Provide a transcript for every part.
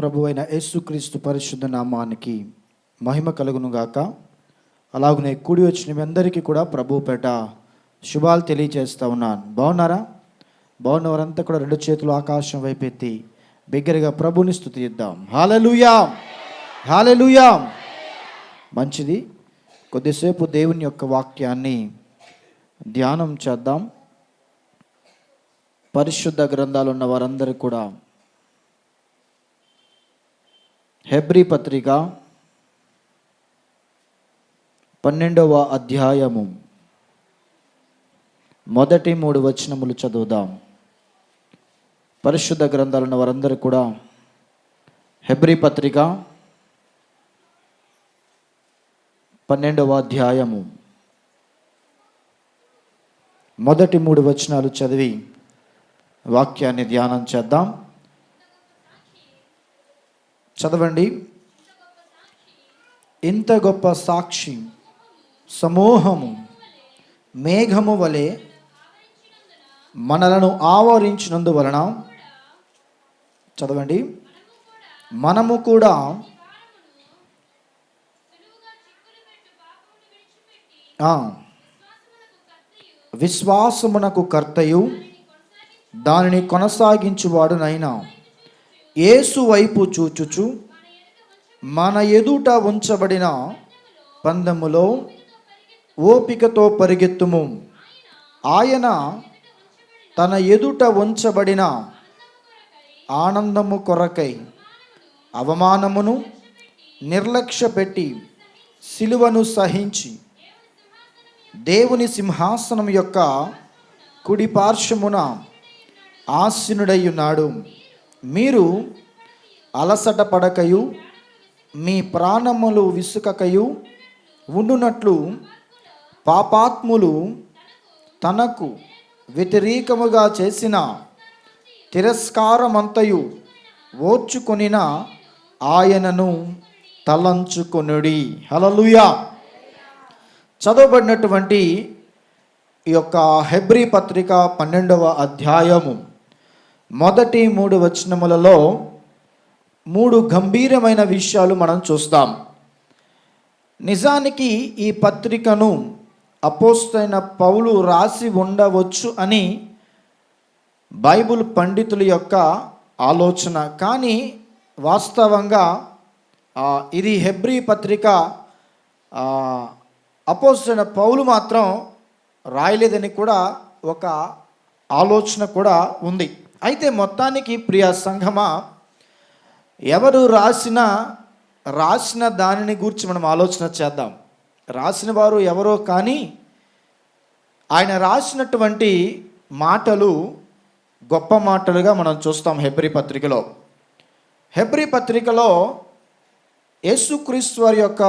ప్రభువైన యేసుక్రీస్తు పరిశుద్ధ నామానికి మహిమ కలుగును గాక. అలాగనే కూడి వచ్చిన మీ అందరికీ కూడా ప్రభు పేట శుభాలు తెలియజేస్తూ ఉన్నాను. బాగున్నారా? బాగున్నవారంతా కూడా రెండు చేతులు ఆకాశం వైపెత్తి బిగ్గరగా ప్రభుని స్తుతిద్దాం. హల్లెలూయా, హల్లెలూయా. మంచిది. కొద్దిసేపు దేవుని యొక్క వాక్యాన్ని ధ్యానం చేద్దాం. పరిశుద్ధ గ్రంథాలు ఉన్న వారందరూ కూడా హెబ్రీ పత్రిక 12వ అధ్యాయము మొదటి 3 వచనములు చదువుదాం. పరిశుద్ధ గ్రంథాలు ఉన్న వారందరూ కూడా హెబ్రీ పత్రిక 12వ అధ్యాయము మొదటి 3 వచనాలు చదివి వాక్యాన్ని ధ్యానం చేద్దాం. చదవండి. ఇంత గొప్ప సాక్షి సమూహము మేఘము వలె మనలను ఆవరించినందువలన, చదవండి, మనము కూడా విశ్వాసమునకు కర్తయు దానిని కొనసాగించువాడునైనా యేసు వైపు చూచుచు మన ఎదుట ఉంచబడిన పందెములో ఓపికతో పరిగెత్తుము. ఆయన తన ఎదుట ఉంచబడిన ఆనందము కొరకై అవమానమును నిర్లక్ష్యపెట్టి సిలువను సహించి దేవుని సింహాసనం యొక్క కుడి పార్శ్వమున ఆసీనుడై ఉన్నాడు. మీరు అలసట పడకయు మీ ప్రాణములు విసుకకయు ఉండునట్లు పాపాత్ములు తనకు వ్యతిరేకముగా చేసిన తిరస్కారమంతయు ఓర్చుకొనిన ఆయనను తలంచుకొనుడి. హల్లెలూయా. చదవబడినటువంటి ఈ యొక్క హెబ్రీ పత్రిక 12వ అధ్యాయము మొదటి 3 వచనములలో 3 గంభీరమైన విషయాలు మనం చూస్తాం. నిజానికి ఈ పత్రికను అపోస్తలుడైన పౌలు రాసి ఉండవచ్చు అని బైబిల్ పండితుల యొక్క ఆలోచన. కానీ వాస్తవంగా ఇది హెబ్రీ పత్రిక అపోస్తలుడైన పౌలు మాత్రం రాయలేదని కూడా ఒక ఆలోచన కూడా ఉంది. అయితే మొత్తానికి ప్రియ సంఘమా, ఎవరు రాసిన దానిని గురించి మనం ఆలోచన చేద్దాం. రాసిన వారు ఎవరో కానీ ఆయన రాసినటువంటి మాటలు గొప్ప మాటలుగా మనం చూస్తాం. హెబ్రీ పత్రికలో యేసుక్రీస్తు వారి యొక్క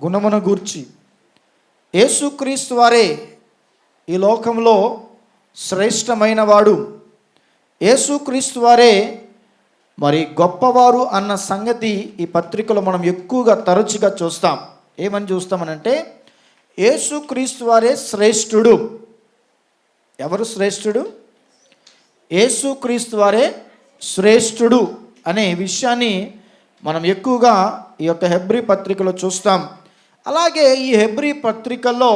గుణమును గూర్చి, యేసుక్రీస్తు వారే ఈ లోకంలో శ్రేష్టమైన వాడు, యేసుక్రీస్తు వారే మరి గొప్పవారు అన్న సంగతి ఈ పత్రికలో మనం ఎక్కువగా తరచుగా చూస్తాం. ఏమని చూస్తామనంటే యేసుక్రీస్తు వారే శ్రేష్ఠుడు. ఎవరు శ్రేష్ఠుడు? యేసుక్రీస్తు వారే శ్రేష్ఠుడు అనే విషయాన్ని మనం ఎక్కువగా ఈ యొక్క హెబ్రీ పత్రికలో చూస్తాం. అలాగే ఈ హెబ్రీ పత్రికలో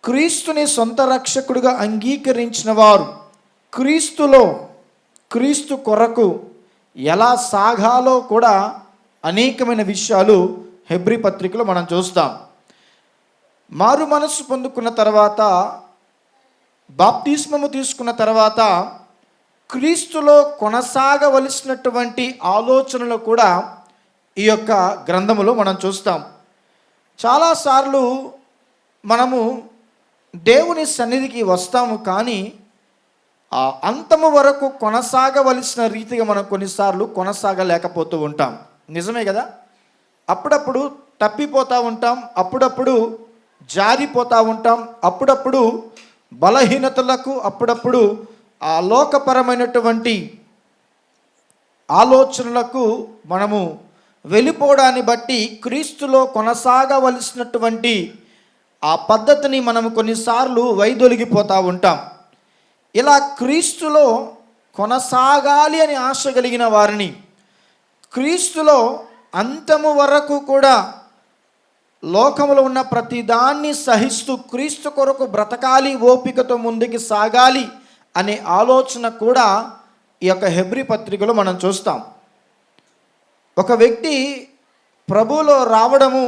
క్రీస్తుని సొంత రక్షకుడిగా అంగీకరించిన వారు క్రీస్తు కొరకు ఎలా సాగాలో కూడా అనేకమైన విషయాలు హెబ్రీ పత్రికలో మనం చూస్తాం. మారు మనస్సు పొందుకున్న తర్వాత, బాప్తిస్మము తీసుకున్న తర్వాత క్రీస్తులో కొనసాగవలసినటువంటి ఆలోచనలు కూడా ఈ యొక్క గ్రంథములో మనం చూస్తాం. చాలాసార్లు మనము దేవుని సన్నిధికి వస్తాము, కానీ అంతము వరకు కొనసాగవలసిన రీతిగా మనం కొన్నిసార్లు కొనసాగలేకపోతూ ఉంటాం. నిజమే కదా? అప్పుడప్పుడు తప్పిపోతూ ఉంటాం, అప్పుడప్పుడు జారిపోతూ ఉంటాం, అప్పుడప్పుడు బలహీనతలకు, అప్పుడప్పుడు ఆ లోకపరమైనటువంటి ఆలోచనలకు మనము వెళ్ళిపోవడాన్ని బట్టి క్రీస్తులో కొనసాగవలసినటువంటి ఆ పద్ధతిని మనము కొన్నిసార్లు వైదొలిగిపోతూ ఉంటాం. ఇలా క్రీస్తులో కొనసాగాలి అని ఆశ కలిగిన వారిని, క్రీస్తులో అంతము వరకు కూడా లోకములో ఉన్న ప్రతి దాన్ని సహిస్తూ క్రీస్తు కొరకు బ్రతకాలి, ఓపికతో ముందుకు సాగాలి అనే ఆలోచన కూడా ఈ యొక్క హెబ్రీ పత్రికలో మనం చూస్తాం. ఒక వ్యక్తి ప్రభువులో రావడము,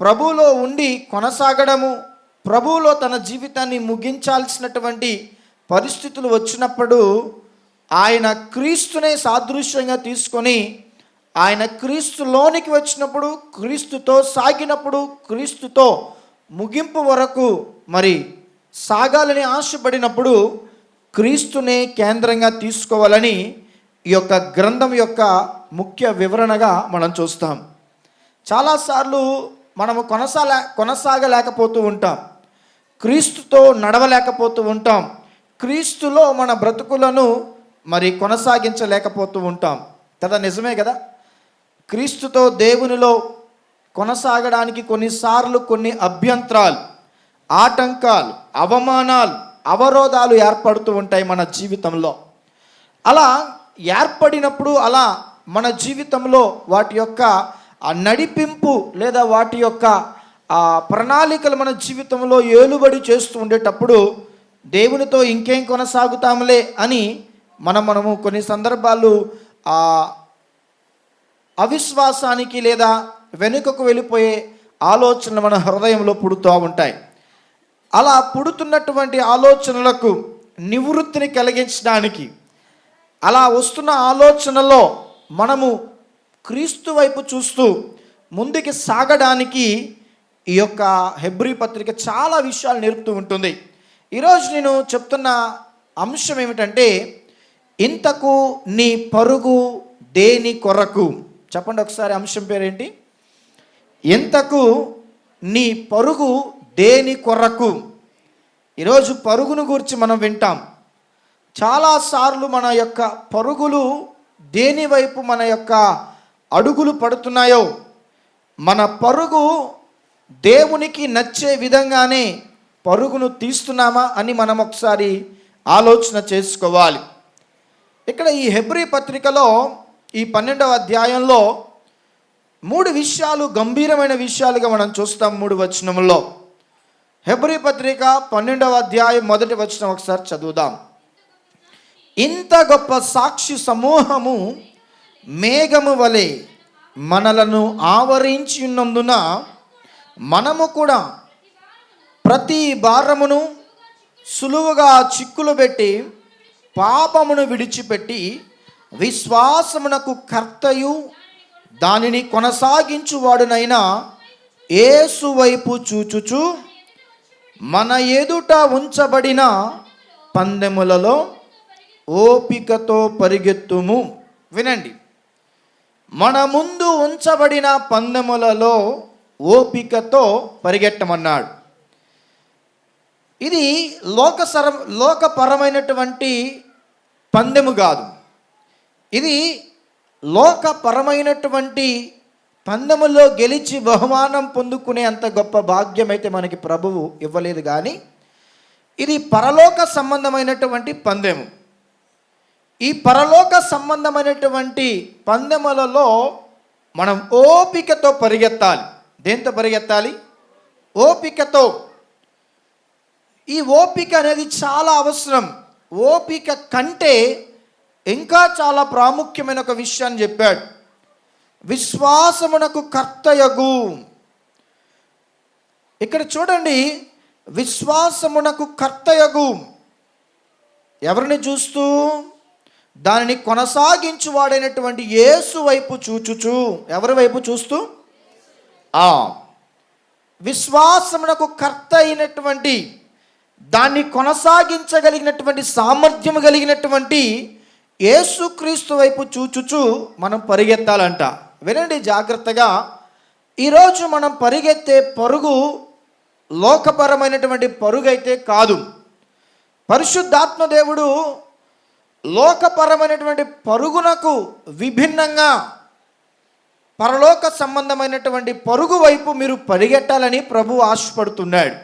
ప్రభువులో ఉండి కొనసాగడము, ప్రభువులో తన జీవితాన్ని ముగించాల్సినటువంటి పరిస్థితులు వచ్చినప్పుడు ఆయన క్రీస్తునే సాదృశ్యంగా తీసుకొని ఆయన క్రీస్తులోనికి వచ్చినప్పుడు, క్రీస్తుతో సాగినప్పుడు, క్రీస్తుతో ముగింపు వరకు మరి సాగాలని ఆశపడినప్పుడు క్రీస్తునే కేంద్రంగా తీసుకోవాలని ఈ యొక్క గ్రంథం యొక్క ముఖ్య వివరణగా మనం చూస్తాం. చాలాసార్లు మనము కొనసాగలేకపోతూ ఉంటాం, క్రీస్తుతో నడవలేకపోతూ ఉంటాం, క్రీస్తులో మన బ్రతుకులను మరి కొనసాగించలేకపోతూ ఉంటాం కదా. నిజమే కదా. క్రీస్తుతో దేవునిలో కొనసాగడానికి కొన్నిసార్లు కొన్ని అభ్యంతరాలు, ఆటంకాలు, అవమానాలు, అవరోధాలు ఏర్పడుతూ ఉంటాయి మన జీవితంలో. అలా ఏర్పడినప్పుడు అలా మన జీవితంలో వాటి యొక్క నడిపింపు లేదా వాటి యొక్క ప్రణాళికలు మన జీవితంలో ఏలుబడి చేస్తూ ఉండేటప్పుడు దేవునితో ఇంకేం కొనసాగుతాంలే అని మనము కొన్ని సందర్భాలు అవిశ్వాసానికి లేదా వెనుకకు వెళ్ళిపోయే ఆలోచనలు మన హృదయంలో పుడుతూ ఉంటాయి. అలా పుడుతున్నటువంటి ఆలోచనలకు నివృత్తిని కలిగించడానికి, అలా వస్తున్న ఆలోచనలో మనము క్రీస్తు వైపు చూస్తూ ముందుకు సాగడానికి ఈ యొక్క హెబ్రీ పత్రిక చాలా విషయాలు నేర్పుతూ ఉంటుంది. ఈరోజు నేను చెప్తున్న అంశం ఏమిటంటే, ఇంతకు నీ పరుగు దేని కొరకు? చెప్పండి ఒకసారి, అంశం పేరేంటి? ఇంతకు నీ పరుగు దేని కొరకు? ఈరోజు పరుగును గురించి మనం వింటాం. చాలాసార్లు మన యొక్క పరుగులు దేని వైపు మన యొక్క అడుగులు పడుతున్నాయో, మన పరుగు దేవునికి నచ్చే విధంగానే పరుగును తీస్తున్నామా అని మనం ఒకసారి ఆలోచన చేసుకోవాలి. ఇక్కడ ఈ హెబ్రీ పత్రికలో ఈ 12వ అధ్యాయంలో 3 విషయాలు గంభీరమైన విషయాలుగా మనం చూస్తాం. 3 వచనముల్లో హెబ్రీ పత్రిక 12వ అధ్యాయం 1వ వచనం ఒకసారి చదువుదాం. ఇంత గొప్ప సాక్షి సమూహము మేఘము వలె మనలను ఆవరించి ఉన్నందున మనము కూడా ప్రతి భారమును సులువుగా చిక్కులు పెట్టి పాపమును విడిచిపెట్టి విశ్వాసమునకు కర్తయు దానిని కొనసాగించువాడునైనా యేసు వైపు చూచుచు మన ఎదుట ఉంచబడిన పందెములలో ఓపికతో పరిగెత్తుము. వినండి, మన ముందు ఉంచబడిన పందెములలో ఓపికతో పరిగెట్టమన్నాడు. ఇది లోకపరమైనటువంటి పందెము కాదు. ఇది లోకపరమైనటువంటి పందెములో గెలిచి బహుమానం పొందుకునే అంత గొప్ప భాగ్యం అయితే మనకి ప్రభువు ఇవ్వలేదు. కానీ ఇది పరలోక సంబంధమైనటువంటి పందెము. ఈ పరలోక సంబంధమైనటువంటి పందెములలో మనం ఓపికతో పరిగెత్తాలి. దేంతో పరిగెత్తాలి? ఓపికతో. ఈ ఓపిక అనేది చాలా అవసరం. ఓపిక కంటే ఇంకా చాలా ప్రాముఖ్యమైన ఒక విషయాన్ని చెప్పాడు. విశ్వాసమునకు కర్తయగు. ఇక్కడ చూడండి, విశ్వాసమునకు కర్తయగు. ఎవరిని చూస్తూ? దానిని కొనసాగించువాడైనటువంటి యేసు వైపు చూచుచు. ఎవరి వైపు చూస్తూ? విశ్వాసమునకు కర్త అయినటువంటి, దాన్ని కొనసాగించగలిగినటువంటి సామర్థ్యం కలిగినటువంటి యేసుక్రీస్తు వైపు చూచుచు మనం పరిగెత్తాలంట. వినండి జాగ్రత్తగా. ఈరోజు మనం పరిగెత్తే పరుగు లోకపరమైనటువంటి పరుగు అయితే కాదు. పరిశుద్ధాత్మ దేవుడు లోకపరమైనటువంటి పరుగునకు విభిన్నంగా పరలోక సంబంధమైనటువంటి పరుగు వైపు మీరు పరిగెట్టాలని ప్రభు ఆశపడుతున్నాడు.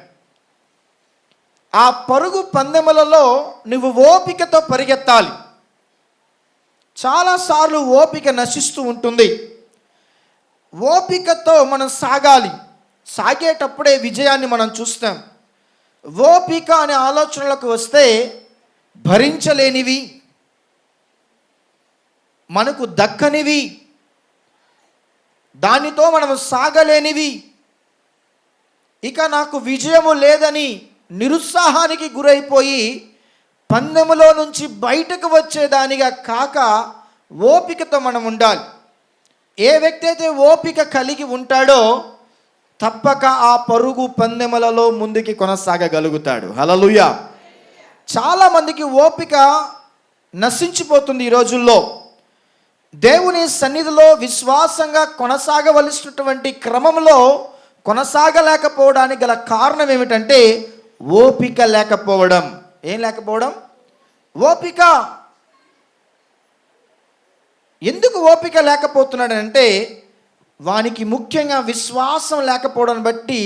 ఆ పరుగు పందెములలో నువ్వు ఓపికతో పరిగెత్తాలి. చాలాసార్లు ఓపిక నశిస్తూ ఉంటుంది. ఓపికతో మనం సాగాలి. సాగేటప్పుడే విజయాన్ని మనం చూస్తాం. ఓపిక అనే ఆలోచనలకు వస్తే భరించలేనివి, మనకు దక్కనివి, దానితో మనం సాగలేనివి, ఇక నాకు విజయము లేదని నిరుత్సాహానికి గురైపోయి పందెములో నుంచి బయటకు వచ్చేదానిగా కాక ఓపికతో మనం ఉండాలి. ఏ వ్యక్తి అయితే ఓపిక కలిగి ఉంటాడో తప్పక ఆ పరుగు పందెములలో ముందుకి కొనసాగగలుగుతాడు. హల్లెలూయా. చాలామందికి ఓపిక నశించిపోతుంది ఈ రోజుల్లో. దేవుని సన్నిధిలో విశ్వాసంగా కొనసాగవలసినటువంటి క్రమంలో కొనసాగలేకపోవడానికి గల కారణం ఏమిటంటే ఓపిక లేకపోవడం. ఏం లేకపోవడం? ఓపిక. ఎందుకు ఓపిక లేకపోతున్నాడంటే వానికి ముఖ్యంగా విశ్వాసం లేకపోవడాన్ని బట్టి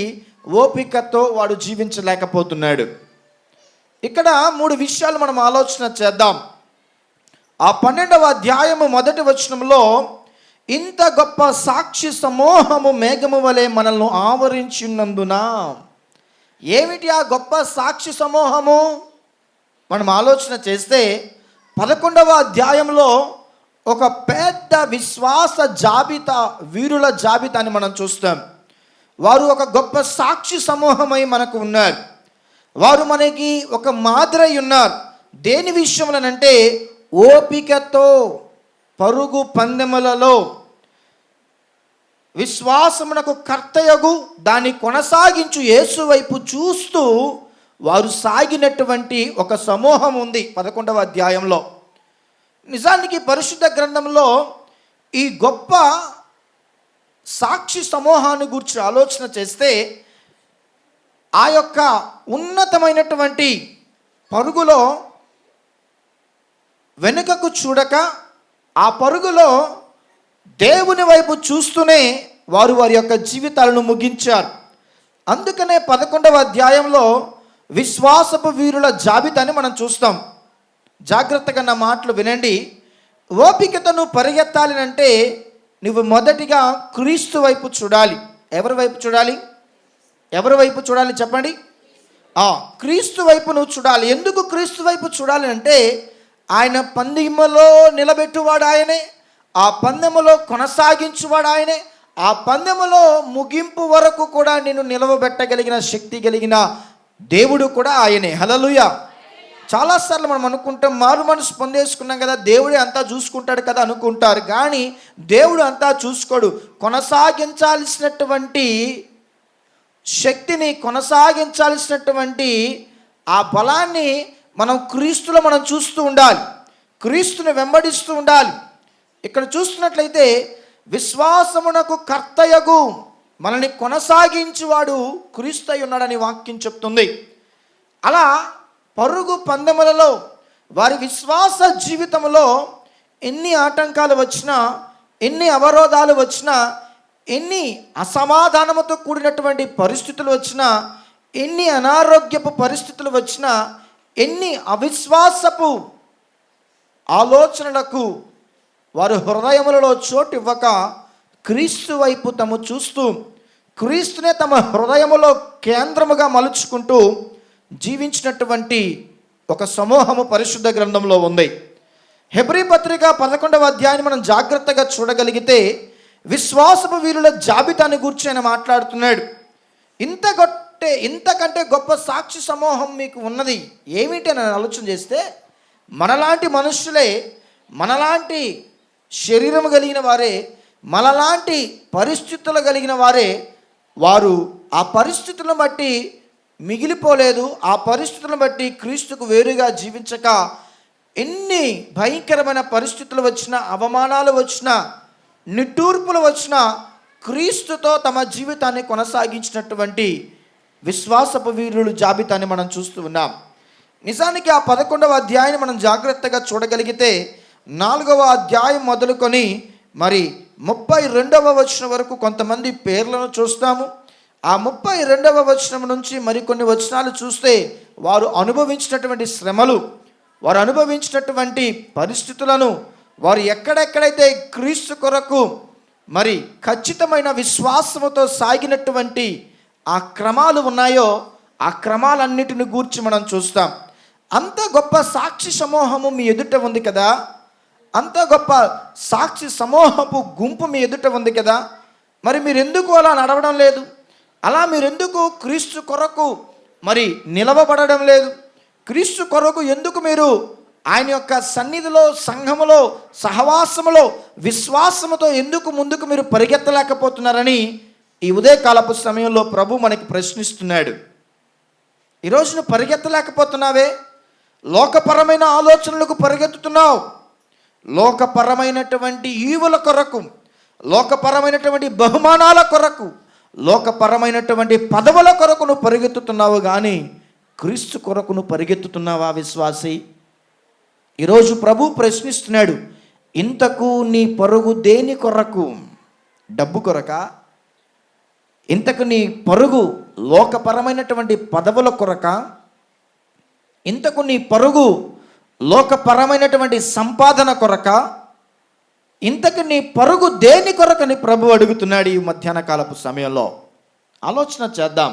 ఓపికతో వాడు జీవించలేకపోతున్నాడు. ఇక్కడ 3 విషయాలు మనం ఆలోచన చేద్దాం. ఆ 12వ అధ్యాయము 1వ వచనంలో, ఇంత గొప్ప సాక్షి సమూహము మేఘము వలె మనల్ని ఆవరించినందున. ఏమిటి ఆ గొప్ప సాక్షి సమూహము? మనం ఆలోచన చేస్తే 11వ అధ్యాయంలో ఒక పెద్ద విశ్వాస జాబితా, వీరుల జాబితాని మనం చూస్తాం. వారు ఒక గొప్ప సాక్షి సమూహమై మనకు ఉన్నారు. వారు మనకి ఒక మాదిరై ఉన్నారు. దేని విషయంలోనంటే ఓపికతో పరుగు పందెములలో విశ్వాసమునకు కర్తయగు దాన్ని కొనసాగించు యేసు వైపు చూస్తూ వారు సాగినటువంటి ఒక సమూహం ఉంది 11వ అధ్యాయంలో. నిజానికి పరిశుద్ధ గ్రంథంలో ఈ గొప్ప సాక్షి సమూహాన్ని గురించి ఆలోచన చేస్తే ఆ యొక్క ఉన్నతమైనటువంటి పరుగులో వెనుకకు చూడక ఆ పరుగులో దేవుని వైపు చూస్తూనే వారు వారి యొక్క జీవితాలను ముగించారు. అందుకనే 11వ అధ్యాయంలో విశ్వాసపు వీరుల జాబితాని మనం చూస్తాం. జాగ్రత్తగా నా మాటలు వినండి. ఓపికతో నువ్వు పరిగెత్తాలి అంటే నువ్వు మొదటిగా క్రీస్తు వైపు చూడాలి. ఎవరి వైపు చూడాలి? ఎవరి వైపు చూడాలి చెప్పండి? క్రీస్తు వైపు నువ్వు చూడాలి. ఎందుకు క్రీస్తు వైపు చూడాలి అంటే ఆయన పందెములో నిలబెట్టువాడు ఆయనే, ఆ పందెములో కొనసాగించువాడు ఆయనే, ఆ పందెములో ముగింపు వరకు కూడా నేను నిలవబెట్టగలిగిన శక్తి కలిగిన దేవుడు కూడా ఆయనే. హల్లెలూయా. చాలాసార్లు మనం అనుకుంటాం, మారు మనసు పొందేసుకున్నాం కదా, దేవుడే అంతా చూసుకుంటాడు కదా అనుకుంటారు. కానీ దేవుడు అంతా చూసుకోడు. కొనసాగించాల్సినటువంటి శక్తిని, కొనసాగించాల్సినటువంటి ఆ బలాన్ని మనం క్రీస్తులో మనం చూస్తూ ఉండాలి, క్రీస్తుని వెంబడిస్తూ ఉండాలి. ఇక్కడ చూస్తున్నట్లయితే విశ్వాసమునకు కర్తయగు మనల్ని కొనసాగించువాడు క్రీస్తు అయి ఉన్నాడని వాక్యం చెప్తుంది. అలా పరుగు పందెములలో వారి విశ్వాస జీవితంలో ఎన్ని ఆటంకాలు వచ్చినా, ఎన్ని అవరోధాలు వచ్చినా, ఎన్ని అసమాధానముతో కూడినటువంటి పరిస్థితులు వచ్చినా, ఎన్ని అనారోగ్యపు పరిస్థితులు వచ్చినా, ఎన్ని అవిశ్వాసపు ఆలోచనలకు వారు హృదయములలో చోటు ఇవ్వక క్రీస్తు వైపు తమ చూస్తూ క్రీస్తునే తమ హృదయములో కేంద్రముగా మలుచుకుంటూ జీవించినటువంటి ఒక సమూహము పరిశుద్ధ గ్రంథంలో ఉంది. హెబ్రీ పత్రిక 11వ అధ్యాయాన్ని మనం జాగ్రత్తగా చూడగలిగితే విశ్వాసపు వీరుల జాబితాని గురించి ఆయన మాట్లాడుతున్నాడు. ఇంతకంటే గొప్ప సాక్షి సమూహం మీకు ఉన్నది ఏమిటి అని ఆలోచన చేస్తే, మనలాంటి మనుషులే, మనలాంటి శరీరం కలిగిన వారే, మనలాంటి పరిస్థితులు కలిగిన వారే, వారు ఆ పరిస్థితులను బట్టి మిగిలిపోలేదు. ఆ పరిస్థితులను బట్టి క్రీస్తుకు వేరుగా జీవించక ఎన్ని భయంకరమైన పరిస్థితులు వచ్చినా, అవమానాలు వచ్చినా, నిట్టూర్పులు వచ్చినా క్రీస్తుతో తమ జీవితాన్ని కొనసాగించినటువంటి విశ్వాసపు వీరుల జాబితాని మనం చూస్తూ ఉన్నాం. నిజానికి ఆ 11వ అధ్యాయాన్ని మనం జాగ్రత్తగా చూడగలిగితే 4వ అధ్యాయం మొదలుకొని మరి 32వ వచనం వరకు కొంతమంది పేర్లను చూస్తాము. ఆ 32వ వచనం నుంచి మరికొన్ని వచనాలు చూస్తే వారు అనుభవించినటువంటి శ్రమలు, వారు అనుభవించినటువంటి పరిస్థితులను, వారు ఎక్కడెక్కడైతే క్రీస్తు కొరకు మరి ఖచ్చితమైన విశ్వాసముతో సాగినటువంటి ఆ క్రమాలు ఉన్నాయో ఆ క్రమాలన్నిటిని గూర్చి మనం చూస్తాం. అంత గొప్ప సాక్షి సమూహము మీ ఎదుట ఉంది కదా, అంత గొప్ప సాక్షి సమూహపు గుంపు మీ ఎదుట ఉంది కదా, మరి మీరు ఎందుకు అలా నడవడం లేదు? అలా మీరెందుకు క్రీస్తు కొరకు మరి నిలవబడడం లేదు? క్రీస్తు కొరకు ఎందుకు మీరు ఆయన యొక్క సన్నిధిలో, సంఘములో, సహవాసములో, విశ్వాసముతో ఎందుకు ముందుకు మీరు పరిగెత్తలేకపోతున్నారని ఈ ఉదయకాలపు సమయంలో ప్రభు మనకి ప్రశ్నిస్తున్నాడు. ఈరోజు నువ్వు పరిగెత్తలేకపోతున్నావే, లోకపరమైన ఆలోచనలకు పరిగెత్తుతున్నావు. లోకపరమైనటువంటి ఈవుల కొరకు, లోకపరమైనటువంటి బహుమానాల కొరకు, లోకపరమైనటువంటి పదవుల కొరకు నువ్వు పరిగెత్తుతున్నావు, కానీ క్రీస్తు కొరకు నువ్వు పరిగెత్తుతున్నావా విశ్వాసి? ఈరోజు ప్రభు ప్రశ్నిస్తున్నాడు, ఇంతకు నీ పరుగు దేని కొరకు? డబ్బు కొరకా? ఇంతకు నీ పరుగు లోకపరమైనటువంటి పదవుల కొరకా? ఇంతకు నీ పరుగు లోకపరమైనటువంటి సంపాదన కొరకా? ఇంతకు నీ పరుగు దేని కొరకని ప్రభు అడుగుతున్నాడు ఈ మధ్యాహ్న కాలపు సమయంలో. ఆలోచన చేద్దాం.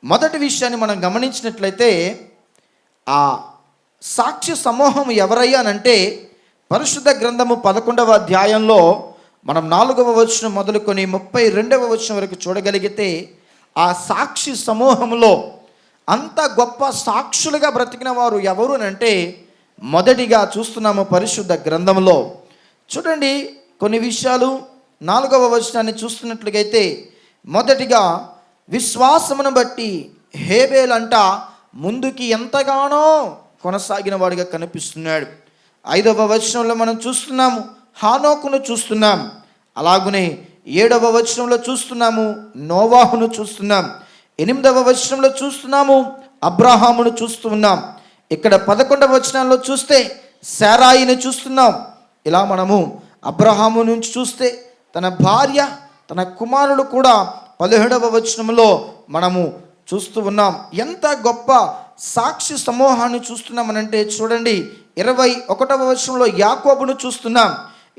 మొదటి విషయాన్ని మనం గమనించినట్లయితే ఆ సాక్షి సమూహం ఎవరయ్యానంటే పరిశుద్ధ గ్రంథము 11వ అధ్యాయంలో మనం 4వ వచనం మొదలుకొని 32వ వచనం వరకు చూడగలిగితే ఆ సాక్షి సమూహంలో అంత గొప్ప సాక్షులుగా బ్రతికిన వారు ఎవరు అంటే మొదటిగా చూస్తున్నాము పరిశుద్ధ గ్రంథంలో. చూడండి కొన్ని విషయాలు. 4వ వచనాన్ని చూస్తున్నట్లుగైతే మొదటిగా విశ్వాసమును బట్టి హేబేల్ అంట ముందుకి ఎంతగానో కొనసాగిన వాడిగా కనిపిస్తున్నాడు. 5వ వచనంలో మనం చూస్తున్నాము హానోకును చూస్తున్నాం. అలాగునే 7వ వచనంలో చూస్తున్నాము నోవాహును చూస్తున్నాం. 8వ వచనంలో చూస్తున్నాము అబ్రహామును చూస్తున్నాం. ఇక్కడ 11వ వచనంలో చూస్తే శారాయిని చూస్తున్నాం. ఇలా మనము అబ్రహాము నుంచి చూస్తే తన భార్య, తన కుమారుడు కూడా 17వ వచనంలో మనము చూస్తూ ఉన్నాం. ఎంత గొప్ప సాక్షి సమూహాన్ని చూస్తున్నామనంటే చూడండి, 21వ వచనంలో యాకోబును చూస్తున్నాం,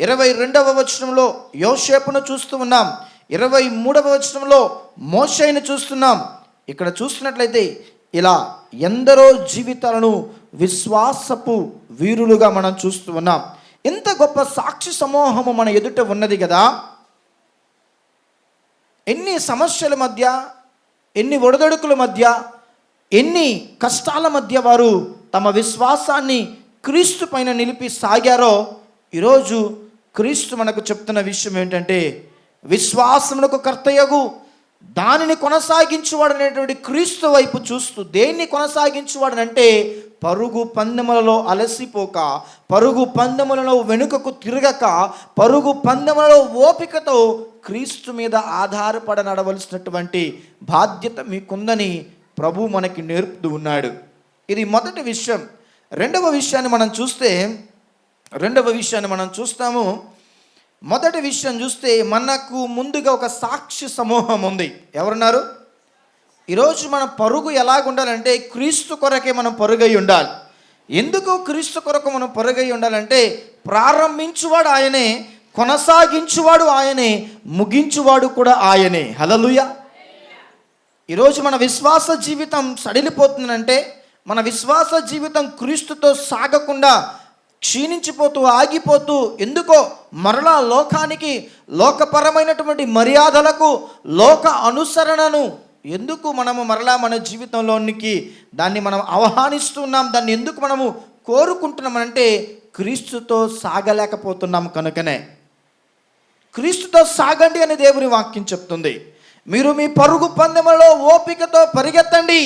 22వ వచనంలో యోసేపును చూస్తూ ఉన్నాం, 23వ వచనంలో మోషేను చూస్తున్నాం. ఇక్కడ చూస్తున్నట్లయితే ఇలా ఎందరో జీవితాలను విశ్వాసపు వీరులుగా మనం చూస్తూ ఉన్నాం. ఇంత గొప్ప సాక్షి సమూహము మన ఎదుట ఉన్నది కదా. ఎన్ని సమస్యల మధ్య, ఎన్ని ఒడదొడుకుల మధ్య, ఎన్ని కష్టాల మధ్య వారు తమ విశ్వాసాన్ని క్రీస్తు పైన నిలిపి సాగారో ఈరోజు క్రీస్తు మనకు చెప్తున్న విషయం ఏంటంటే విశ్వాసమునకు కర్తయగు దానిని కొనసాగించువాడు అనేటువంటి క్రీస్తు వైపు చూస్తూ, దేన్ని కొనసాగించువాడనంటే పరుగు పందెములలో అలసిపోక, పరుగు పందెములలో వెనుకకు తిరగక, పరుగు పందెములలో ఓపికతో క్రీస్తు మీద ఆధారపడ నడవలసినటువంటి బాధ్యత మీకుందని ప్రభు మనకి నేర్పుతూ ఉన్నాడు. ఇది మొదటి విషయం. రెండవ విషయాన్ని మనం చూస్తాము. మొదటి విషయం చూస్తే మనకు ముందుగా ఒక సాక్షి సమూహం ఉంది. ఎవరున్నారు? ఈరోజు మన పరుగు ఎలాగుండాలంటే క్రీస్తు కొరకే మనం పరుగై ఉండాలి. ఎందుకు క్రీస్తు కొరకు మనం పరుగై ఉండాలంటే ప్రారంభించువాడు ఆయనే, కొనసాగించువాడు ఆయనే, ముగించువాడు కూడా ఆయనే. హల్లెలూయా. ఈరోజు మన విశ్వాస జీవితం సడిలిపోతుందంటే, మన విశ్వాస జీవితం క్రీస్తుతో సాగకుండా క్షీణించిపోతూ ఆగిపోతూ ఎందుకో మరలా లోకానికి, లోకపరమైనటువంటి మర్యాదలకు, లోక అనుసరణను ఎందుకు మనము మరలా మన జీవితంలోనికి దాన్ని మనం ఆహ్వానిస్తున్నాం, దాన్ని ఎందుకు మనము కోరుకుంటున్నామంటే క్రీస్తుతో సాగలేకపోతున్నాం కనుకనే. క్రీస్తుతో సాగండి అని దేవుని వాక్యం చెప్తుంది. మీరు మీ పరుగు పందెంలో ఓపికతో పరిగెత్తండి.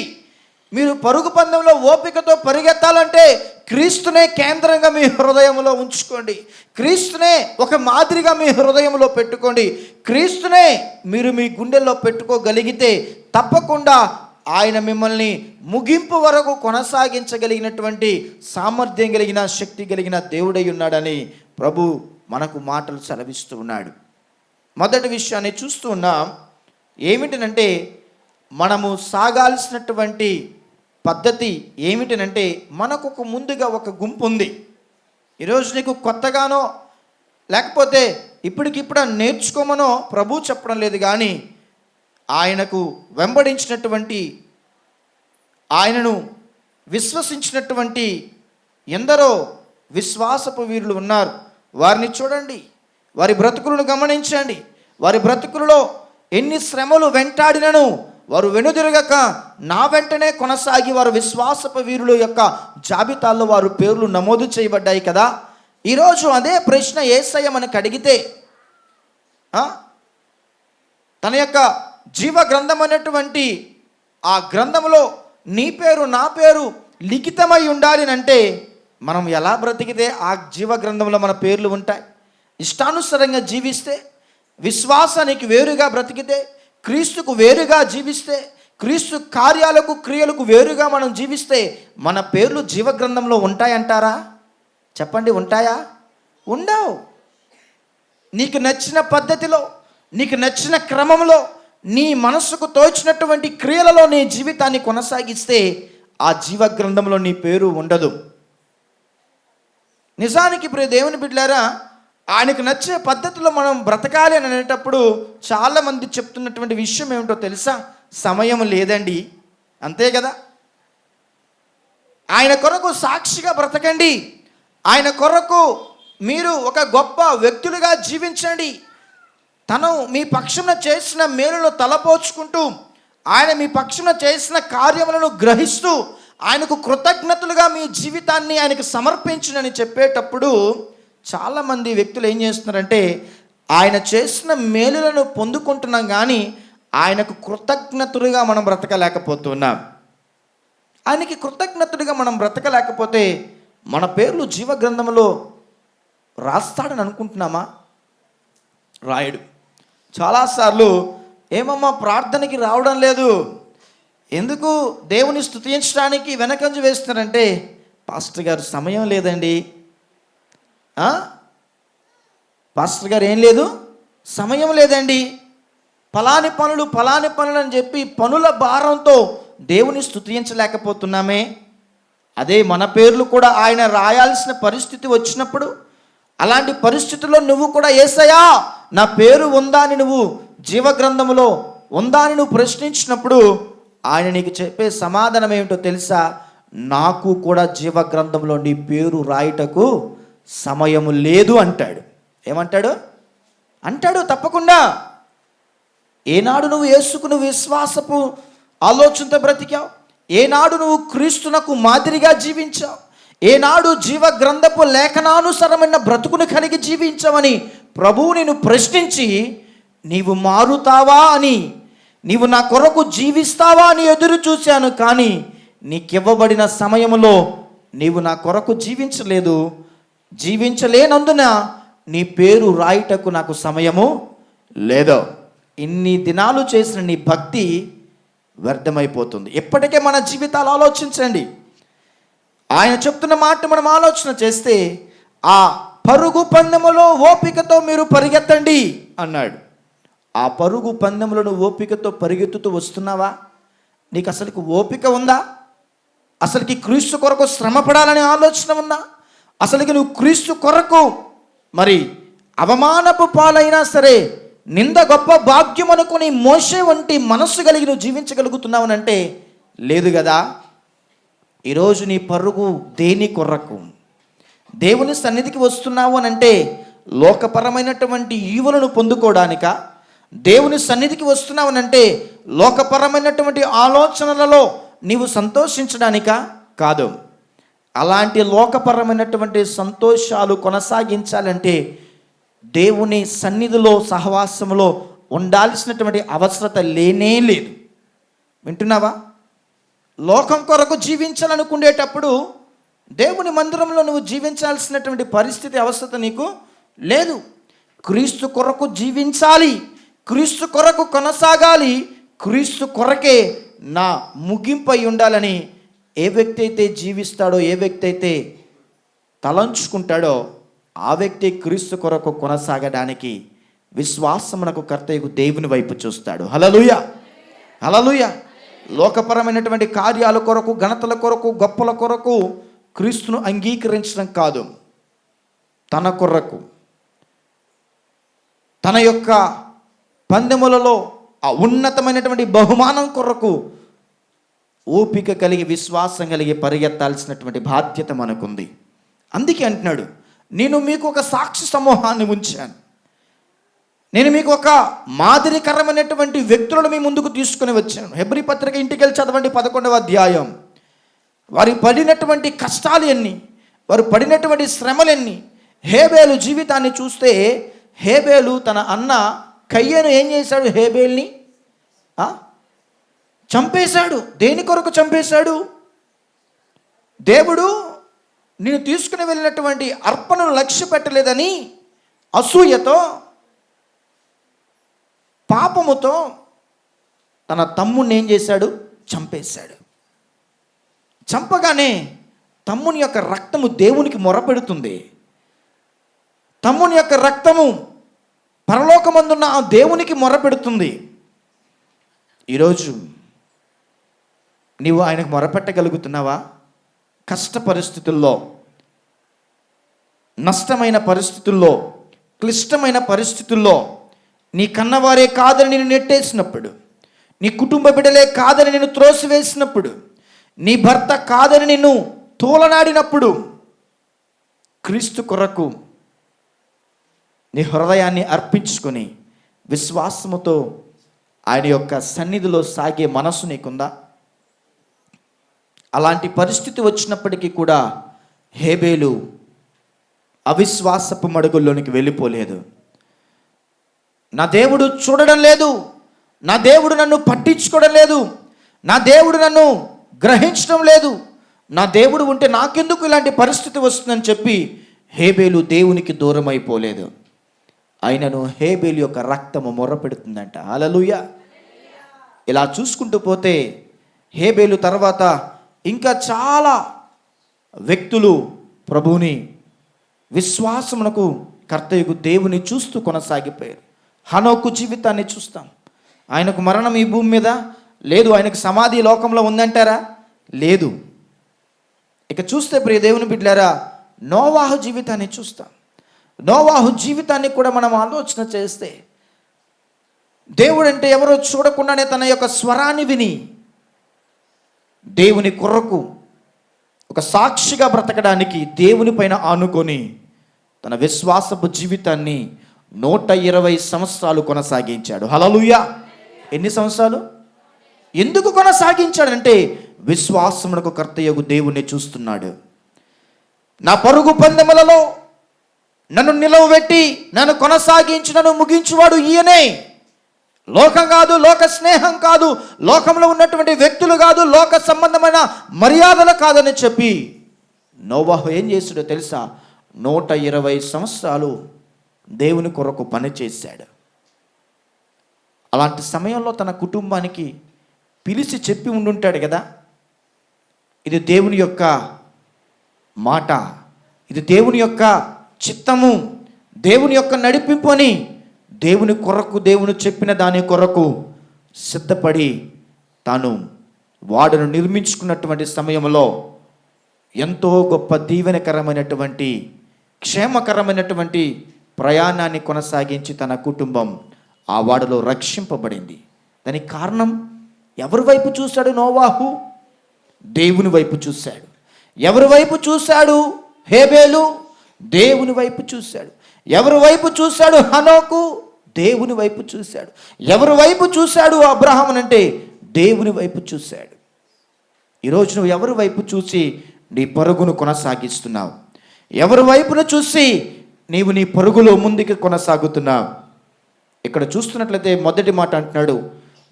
మీరు పరుగు పందెంలో ఓపికతో పరిగెత్తాలంటే క్రీస్తునే కేంద్రంగా మీ హృదయంలో ఉంచుకోండి. క్రీస్తునే ఒక మాదిరిగా మీ హృదయంలో పెట్టుకోండి. క్రీస్తునే మీరు మీ గుండెల్లో పెట్టుకోగలిగితే తప్పకుండా ఆయన మిమ్మల్ని ముగింపు వరకు కొనసాగించగలిగినటువంటి సామర్థ్యం కలిగిన, శక్తి కలిగిన దేవుడై ఉన్నాడని ప్రభు మనకు మాటలు సెలవిస్తూ ఉన్నాడు. మొదటి విషయాన్ని చూస్తూ ఉన్నాం. ఏమిటనంటే మనము సాగాల్సినటువంటి పద్ధతి ఏమిటనంటే మనకు ముందుగా ఒక గుంపు ఉంది. ఈరోజు నీకు కొత్తగానో లేకపోతే ఇప్పటికిప్పుడు నేర్చుకోమనో ప్రభు చెప్పడం లేదు, కానీ ఆయనకు వెంబడించినటువంటి, ఆయనను విశ్వసించినటువంటి ఎందరో విశ్వాసపు వీరులు ఉన్నారు. వారిని చూడండి, వారి బ్రతుకులను గమనించండి. వారి బ్రతుకులలో ఎన్ని శ్రమలు వెంటాడినను వారు వెనుదిరగక నా వెంటనే కొనసాగి వారు విశ్వాసపు వీరుల యొక్క జాబితాల్లో వారి పేర్లు నమోదు చేయబడ్డాయి కదా. ఈరోజు అదే ప్రశ్న యేసయ్య మనకు అడిగితే, తన యొక్క జీవ గ్రంథం అనేటువంటి ఆ గ్రంథంలో నీ పేరు నా పేరు లిఖితమై ఉండాలి అంటే మనం ఎలా బ్రతికితే ఆ జీవ గ్రంథంలో మన పేర్లు ఉంటాయి? ఇష్టానుసారంగా జీవిస్తే, విశ్వాసానికి వేరుగా బ్రతికితే, క్రీస్తుకు వేరుగా జీవిస్తే, క్రీస్తు కార్యాలకు క్రియలకు వేరుగా మనం జీవిస్తే మన పేర్లు జీవ గ్రంథంలో ఉంటాయంటారా? చెప్పండి, ఉంటాయా? ఉండవు. నీకు నచ్చిన పద్ధతిలో, నీకు నచ్చిన క్రమంలో, నీ మనసుకు తోచినటువంటి క్రియలలో నీ జీవితాన్ని కొనసాగిస్తే ఆ జీవ గ్రంథంలో నీ పేరు ఉండదు. నిజానికి ప్రియ దేవుని బిడ్డలారా, ఆయనకు నచ్చే పద్ధతిలో మనం బ్రతకాలి అని అనేటప్పుడు చాలామంది చెప్తున్నటువంటి విషయం ఏమిటో తెలుసా? సమయం లేదండి, అంతే కదా. ఆయన కొరకు సాక్షిగా బ్రతకండి, ఆయన కొరకు మీరు ఒక గొప్ప వ్యక్తులుగా జీవించండి. తను మీ పక్షమున చేసిన మేలును తలపోచుకుంటూ, ఆయన మీ పక్షమున చేసిన కార్యములను గ్రహిస్తూ, ఆయనకు కృతజ్ఞతలుగా మీ జీవితాన్ని ఆయనకు సమర్పించునని చెప్పేటప్పుడు చాలామంది వ్యక్తులు ఏం చేస్తున్నారంటే, ఆయన చేసిన మేలులను పొందుకుంటున్నాం కానీ ఆయనకు కృతజ్ఞతులుగా మనం బ్రతకలేకపోతున్నాం. ఆయనకి కృతజ్ఞతుడిగా మనం బ్రతకలేకపోతే మన పేర్లు జీవ గ్రంథంలో రాస్తాడని అనుకుంటున్నామా? రాయడు. చాలాసార్లు ఏమమ్మా ప్రార్థనకి రావడం లేదు, ఎందుకు దేవుని స్తుతించడానికి వెనకంజ వేస్తున్నారంటే, పాస్టర్ గారు సమయం లేదండి. పాస్టర్ గారు ఏం లేదు, సమయం లేదండి, ఫలాని పనులు అని చెప్పి పనుల భారంతో దేవుని స్తుతించలేకపోతున్నామే. అదే మన పేర్లు కూడా ఆయన రాయాల్సిన పరిస్థితి వచ్చినప్పుడు, అలాంటి పరిస్థితుల్లో నువ్వు కూడా యేసయ్యా నా పేరు ఉందా అని నువ్వు జీవ గ్రంథములో ఉందా అని నువ్వు ప్రశ్నించినప్పుడు ఆయన నీకు చెప్పే సమాధానం ఏమిటో తెలుసా? నాకు కూడా జీవ గ్రంథంలో నీ పేరు రాయటకు సమయము లేదు అంటాడు. ఏమంటాడు? అంటాడు తప్పకుండా. ఏనాడు నువ్వు యేసుకు నువ్వు విశ్వాసపు ఆలోచనతో బ్రతికావు? ఏనాడు నువ్వు క్రీస్తునకు మాదిరిగా జీవించావు? ఏనాడు జీవ గ్రంథపు లేఖనానుసారమైన బ్రతుకును కలిగి జీవించావని ప్రభువు నిన్ను ప్రశ్నించి, నీవు మారుతావా అని, నీవు నా కొరకు జీవిస్తావా అని ఎదురు చూశాను, కానీ నీకివ్వబడిన సమయంలో నీవు నా కొరకు జీవించలేదు. జీవించలేనందున నీ పేరు రాయుటకు నాకు సమయము లేదు. ఇన్ని దినాలు చేసిన నీ భక్తి వ్యర్థమైపోతుంది. ఎప్పటికే మన జీవితాలు ఆలోచించండి. ఆయన చెప్తున్న మాట మనం ఆలోచన చేస్తే, ఆ పరుగు పందెములో ఓపికతో మీరు పరిగెత్తండి అన్నాడు. ఆ పరుగు పందెములను ఓపికతో పరిగెత్తుతూ వస్తున్నావా? నీకు అసలుకి ఓపిక ఉందా? అసలుకి క్రీస్తు కొరకు శ్రమ పడాలనే ఆలోచన ఉందా? అసలుకి నువ్వు క్రీస్తు కొరకు మరి అవమానపు పాలైనా సరే నింద గొప్ప భాగ్యం అనుకుని మోషే వంటి మనస్సు కలిగి నువ్వు జీవించగలుగుతున్నావునంటే లేదు కదా. ఈరోజు నీ పరుగు దేని కొరకు? దేవుని సన్నిధికి వస్తున్నావు అని అంటే లోకపరమైనటువంటి ఈవులను పొందుకోవడానిక? దేవుని సన్నిధికి వస్తున్నావు అని అంటే లోకపరమైనటువంటి ఆలోచనలలో నీవు సంతోషించడానికా? కాదు. అలాంటి లోకపరమైనటువంటి సంతోషాలు కొనసాగించాలంటే దేవుని సన్నిధిలో సహవాసంలో ఉండాల్సినటువంటి అవసరత లేనే లేదు. వింటున్నావా? లోకం కొరకు జీవించాలనుకునేటప్పుడు దేవుని మందిరంలో నువ్వు జీవించాల్సినటువంటి పరిస్థితి అవసరత నీకు లేదు. క్రీస్తు కొరకు జీవించాలి, క్రీస్తు కొరకు కొనసాగాలి, క్రీస్తు కొరకే నా ముగింపై ఉండాలని ఏ వ్యక్తి అయితే జీవిస్తాడో, ఏ వ్యక్తి అయితే తలంచుకుంటాడో ఆ వ్యక్తి క్రీస్తు కొరకు కొనసాగడానికి విశ్వాసమునకు కర్తయ్యకు దేవుని వైపు చూస్తాడు. హల్లెలూయా, హల్లెలూయా. లోకపరమైనటువంటి కార్యాల కొరకు, ఘనతల కొరకు, గొప్పల కొరకు క్రీస్తును అంగీకరించడం కాదు. తన కొరకు తన యొక్క పందెములలో ఆ ఉన్నతమైనటువంటి బహుమానం కొరకు ఓపిక కలిగి విశ్వాసం కలిగి పరిగెత్తాల్సినటువంటి బాధ్యత మనకుంది. అందుకే అంటున్నాడు, నేను మీకు ఒక సాక్షి సమూహాన్ని ఉంచాను, నేను మీకు ఒక మాదిరికరమైనటువంటి వ్యక్తులను మీ ముందుకు తీసుకుని వచ్చాను. హెబ్రీ పత్రిక ఇంటికి వెళ్ళి చదవండి, 11వ అధ్యాయం. వారు పడినటువంటి కష్టాలు ఎన్ని, వారు పడినటువంటి శ్రమలెన్ని. హేబేలు జీవితాన్ని చూస్తే హేబేలు తన అన్న కయ్యను ఏం చేశాడు? హేబేల్ని చంపేశాడు. దేని కొరకు చంపేశాడు? దేవుడు నేను తీసుకుని వెళ్ళినటువంటి అర్పణను లక్ష్య పెట్టలేదని అసూయతో, పాపముతో తన తమ్ముడిని ఏం చేశాడు? చంపేశాడు. చంపగానే తమ్ముని యొక్క రక్తము దేవునికి మొరపెడుతుంది. తమ్ముని యొక్క రక్తము పరలోకమందున్న ఆ దేవునికి మొరపెడుతుంది. ఈరోజు నీవు ఆయనకు మొరపెట్టగలుగుతున్నావా? కష్ట పరిస్థితుల్లో, నష్టమైన పరిస్థితుల్లో, క్లిష్టమైన పరిస్థితుల్లో, నీ కన్నవారే కాదని నేను నెట్టేసినప్పుడు, నీ కుటుంబ బిడ్డలే కాదని నేను త్రోసివేసినప్పుడు, నీ భర్త కాదని నిన్ను తోలనాడినప్పుడు, క్రీస్తు కొరకు నీ హృదయాన్ని అర్పించుకొని విశ్వాసముతో ఆయన యొక్క సన్నిధిలో సాగే మనస్సు నీకుందా? అలాంటి పరిస్థితి వచ్చినప్పటికీ కూడా హేబేలు అవిశ్వాసపు మడుగుల్లోనికి వెళ్ళిపోలేదు. నా దేవుడు చూడడం లేదు, నా దేవుడు నన్ను పట్టించుకోవడం లేదు, నా దేవుడు నన్ను గ్రహించడం లేదు, నా దేవుడు ఉంటే నాకెందుకు ఇలాంటి పరిస్థితి వస్తుందని చెప్పి హేబేలు దేవునికి దూరం అయిపోలేదు. ఆయనను హేబేలు యొక్క రక్తము మొర్రపెడుతుందంట. హల్లెలూయా. ఇలా చూసుకుంటూ పోతే హేబేలు తర్వాత ఇంకా చాలా వ్యక్తులు ప్రభువుని విశ్వాసమునకు కర్తయ్యకు దేవుని చూస్తూ కొనసాగిపోయారు. హనోకు జీవితాన్ని చూస్తాం. ఆయనకు మరణం ఈ భూమి మీద లేదు, ఆయనకు సమాధి లోకంలో ఉందంటారా? లేదు. ఇక చూస్తే ప్రియ దేవుని బిడ్డలారా, నోవాహు జీవితాన్ని చూస్తాం. నోవాహు జీవితాన్ని కూడా మనం ఆలోచన చేస్తే, దేవుడు అంటే ఎవరో చూడకుండానే తన యొక్క స్వరాన్ని విని దేవుని కొరకు ఒక సాక్షిగా బ్రతకడానికి దేవుని పైన ఆనుకొని తన విశ్వాసపు జీవితాన్ని 120 సంవత్సరాలు కొనసాగించాడు. హల్లెలూయా. ఎన్ని సంవత్సరాలు? ఎందుకు కొనసాగించాడంటే విశ్వాసమునకు కర్తయ్యగు దేవుణ్ణి చూస్తున్నాడు. నా పరుగు పందెములలో నన్ను నిలవబెట్టి నన్ను కొనసాగించి నన్ను ముగించువాడు ఈయనే. లోకం కాదు, లోక స్నేహం కాదు, లోకంలో ఉన్నటువంటి వ్యక్తులు కాదు, లోక సంబంధమైన మర్యాదలు కాదని చెప్పి నోవాహు ఏం చేశాడో తెలుసా? 120 సంవత్సరాలు దేవుని కొరకు పనిచేశాడు. అలాంటి సమయంలో తన కుటుంబానికి పిలిచి చెప్పి ఉండుంటాడు కదా, ఇది దేవుని యొక్క మాట, ఇది దేవుని యొక్క చిత్తము, దేవుని యొక్క నడిపింపు అని దేవుని కొరకు, దేవుని చెప్పిన దాని కొరకు సిద్ధపడి తాను వాడును నిర్మించుకున్నటువంటి సమయంలో ఎంతో గొప్ప దీవెనకరమైనటువంటి క్షేమకరమైనటువంటి ప్రయాణాన్ని కొనసాగించి తన కుటుంబం ఆ వాడలో రక్షింపబడింది. దానికి కారణం ఎవరి వైపు చూశాడు నోవాహు? దేవుని వైపు చూశాడు. ఎవరి వైపు చూశాడు హేబేలు? దేవుని వైపు చూశాడు. ఎవరి వైపు చూశాడు హనోకు? దేవుని వైపు చూశాడు. ఎవరి వైపు చూశాడు అబ్రహాము అంటే దేవుని వైపు చూశాడు. ఈరోజు నువ్వు ఎవరి వైపు చూసి నీ పరుగును కొనసాగిస్తున్నావు? ఎవరి వైపును చూసి నీవు నీ పరుగులో ముందుకు కొనసాగుతున్నావు? ఇక్కడ చూస్తున్నట్లయితే మొదటి మాట అంటున్నాడు,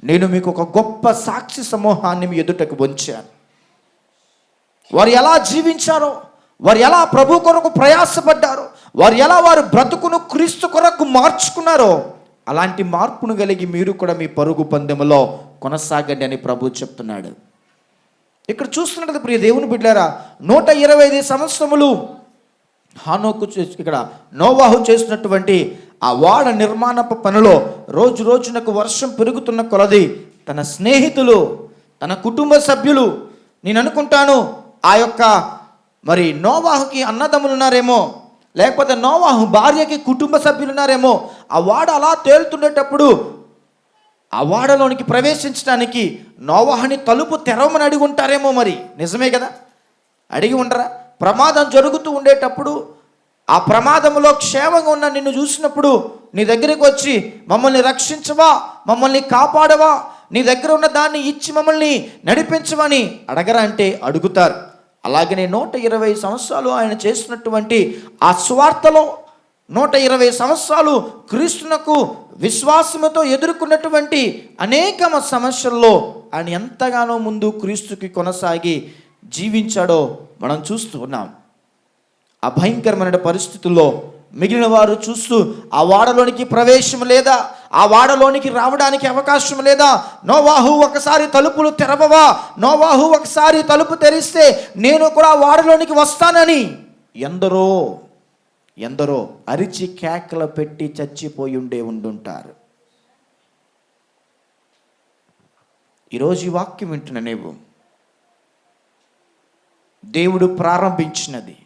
నేను మీకు ఒక గొప్ప సాక్షి సమూహాన్ని మీ ఎదుటకు ఉంచాను. వారు ఎలా జీవించారో, వారు ఎలా ప్రభు కొరకు ప్రయాసపడ్డారో, వారు ఎలా వారు బ్రతుకును క్రీస్తు కొరకు మార్చుకున్నారో, అలాంటి మార్పును కలిగి మీరు కూడా మీ పరుగు పందెములో కొనసాగండి అని ప్రభు చెప్తున్నాడు. ఇక్కడ చూస్తున్నట్టు ప్రియ దేవుని బిడ్డలారా, 125 సంవత్సరములు హానోకు ఇక్కడ నోవాహు చేసినటువంటి ఆ వాడ నిర్మాణపు పనిలో రోజు రోజునకు వర్షం పెరుగుతున్న కొలది తన స్నేహితులు, తన కుటుంబ సభ్యులు, నేను అనుకుంటాను ఆ యొక్క మరి నోవాహుకి అన్నదమ్ములు ఉన్నారేమో, లేకపోతే నోవాహు భార్యకి కుటుంబ సభ్యులు ఉన్నారేమో. ఆ వాడ అలా తేలుతుండేటప్పుడు ఆ వాడలోనికి ప్రవేశించడానికి నోవాహుని తలుపు తెరవమని అడిగి ఉంటారేమో. మరి నిజమే కదా, అడిగి ఉండరా? ప్రమాదం జరుగుతూ ఉండేటప్పుడు ఆ ప్రమాదంలో క్షేమంగా ఉన్న నిన్ను చూసినప్పుడు నీ దగ్గరికి వచ్చి మమ్మల్ని రక్షించవా, మమ్మల్ని కాపాడవా, నీ దగ్గర ఉన్న దాన్ని ఇచ్చి మమ్మల్ని నడిపించవని అడగరా అంటే అడుగుతారు. అలాగనే 120 సంవత్సరాలు ఆయన చేసినటువంటి ఆ స్వార్థలో 120 సంవత్సరాలు క్రీస్తునకు విశ్వాసముతో ఎదుర్కొన్నటువంటి అనేక సమస్యల్లో ఆయన ఎంతగానో ముందు క్రీస్తుకి కొనసాగి జీవించాడో మనం చూస్తూ ఉన్నాం. ఆ భయంకరమైన పరిస్థితుల్లో మిగిలిన వారు చూస్తూ ఆ వాడలోనికి ప్రవేశం లేదా, ఆ వాడలోనికి రావడానికి అవకాశం లేదా, నోవాహు ఒకసారి తలుపులు తెరవవా, నోవాహు ఒకసారి తలుపు తెరిస్తే నేను కూడా వాడలోనికి వస్తానని ఎందరో ఎందరో అరిచి కేకలు పెట్టి చచ్చిపోయి ఉండుంటారు. ఈరోజు ఈ వాక్యం వింటున్న నీవు, దేవుడు ప్రారంభించినది,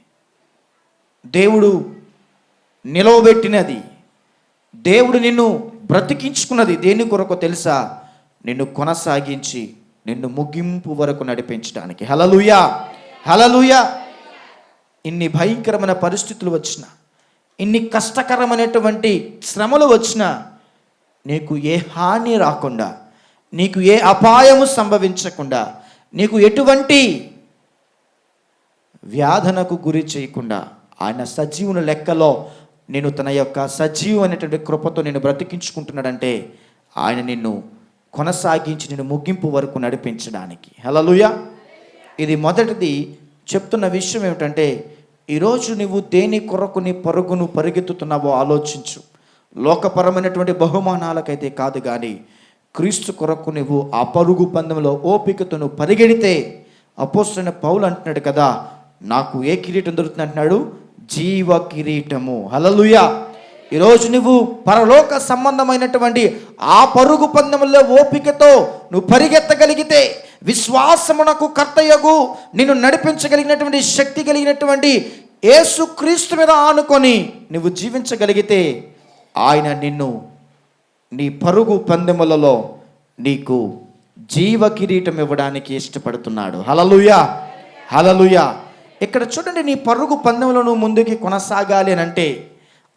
దేవుడు నిలవబెట్టినది, దేవుడు నిన్ను బ్రతికించుకున్నది దేని కొరకు తెలుసా? నిన్ను కొనసాగించి నిన్ను ముగింపు వరకు నడిపించడానికి. హల్లెలూయా, హల్లెలూయా. ఇన్ని భయంకరమైన పరిస్థితులు వచ్చినా, ఇన్ని కష్టకరమైనటువంటి శ్రమలు వచ్చినా నీకు ఏ హాని రాకుండా, నీకు ఏ అపాయము సంభవించకుండా, నీకు ఎటువంటి వ్యాధనకు గురి చేయకుండా ఆయన సజీవుని లెక్కలో నేను తన యొక్క సజీవమైనటువంటి కృపతో నేను బ్రతికించుకుంటున్నాడంటే ఆయన నిన్ను కొనసాగించి నిన్ను ముగింపు వరకు నడిపించడానికి. హల్లెలూయా. ఇది మొదటిది చెప్తున్న విషయం ఏమిటంటే, ఈరోజు నువ్వు దేని కొరకు నీ పరుగును పరిగెత్తుతున్నావో ఆలోచించు. లోకపరమైనటువంటి బహుమానాలకైతే కాదు, కానీ క్రీస్తు కొరకు నువ్వు ఆ పరుగు పందెంలో ఓపికతో నువ్వు పరిగెడితే అపోస్తలుడైన పౌలు అంటున్నాడు కదా, నాకు ఏ కిరీటం దొరుకుతుంది అంటున్నాడు? జీవ కిరీటము. హల్లెలూయా. ఈరోజు నువ్వు పరలోక సంబంధమైనటువంటి ఆ పరుగు పందెంలో ఓపికతో నువ్వు పరిగెత్తగలిగితే, విశ్వాసమునకు కర్తయగు నిన్ను నడిపించగలిగినటువంటి శక్తి కలిగినటువంటి యేసు క్రీస్తు మీద ఆనుకొని నువ్వు జీవించగలిగితే ఆయన నిన్ను నీ పరుగు పందెములలో నీకు జీవ కిరీటం ఇవ్వడానికి ఇష్టపడుతున్నాడు. హల్లెలూయా, హల్లెలూయా. ఇక్కడ చూడండి, నీ పరుగు పందెములో నువ్వు ముందుకి కొనసాగాలి అని అంటే,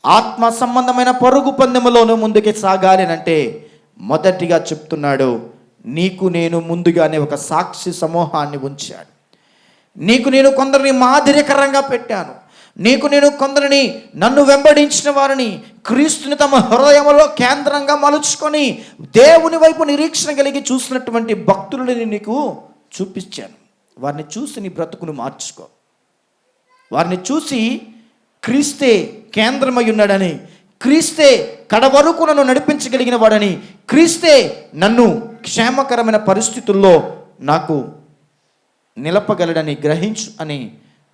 ఆత్మ సంబంధమైన పరుగు పందెములో నువ్వు ముందుకి సాగాలి అని అంటే, మొదటిగా చెప్తున్నాడు, నీకు నేను ముందుగానే ఒక సాక్షి సమూహాన్ని ఉంచాను. నీకు నేను కొందరిని మాదిరికరంగా పెట్టాను. నీకు నేను కొందరిని నన్ను వెంబడించిన వారిని క్రీస్తుని తమ హృదయంలో కేంద్రంగా మలుచుకొని దేవుని వైపు నిరీక్షణ కలిగి చూసినటువంటి భక్తులని నీకు చూపించాను. వారిని చూసి నీ బ్రతుకును మార్చుకో. వారిని చూసి క్రీస్తే కేంద్రమై ఉన్నాడని, క్రీస్తే కడవరకు నన్ను నడిపించగలిగిన వాడని, క్రీస్తే నన్ను క్షేమకరమైన పరిస్థితుల్లో నాకు నిలపగలడని గ్రహించు అని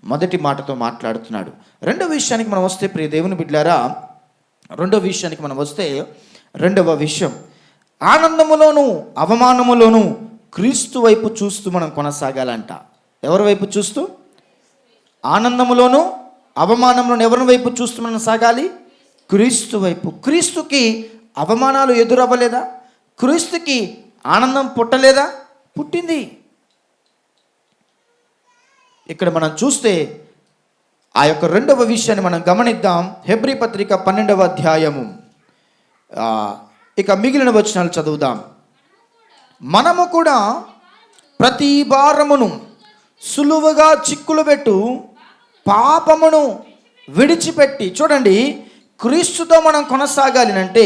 మొదటి మాటతో మాట్లాడుతున్నాడు. రెండవ విషయానికి మనం వస్తే, ప్రియ దేవుని బిడ్డలారా, రెండవ విషయానికి మనం వస్తే, రెండవ విషయం, ఆనందములోను అవమానములోను క్రీస్తు వైపు చూస్తూ మనం కొనసాగాలంట. ఎవరి వైపు చూస్తూ? ఆనందములోను అవమానంలోను ఎవరి వైపు చూస్తూ మనం సాగాలి? క్రీస్తు వైపు. క్రీస్తుకి అవమానాలు ఎదురవ్వలేదా? క్రీస్తుకి ఆనందం పుట్టలేదా? పుట్టింది. ఇక్కడ మనం చూస్తే ఆ యొక్క రెండవ విషయాన్ని మనం గమనిద్దాం. హెబ్రీ పత్రిక 12వ అధ్యాయము ఇక మిగిలిన వచనాలు చదువుదాం. మనము కూడా ప్రతి భారమును సులువుగా చిక్కులుబెట్టు పాపమును విడిచిపెట్టి, చూడండి, క్రీస్తుతో మనం కొనసాగాలి అంటే,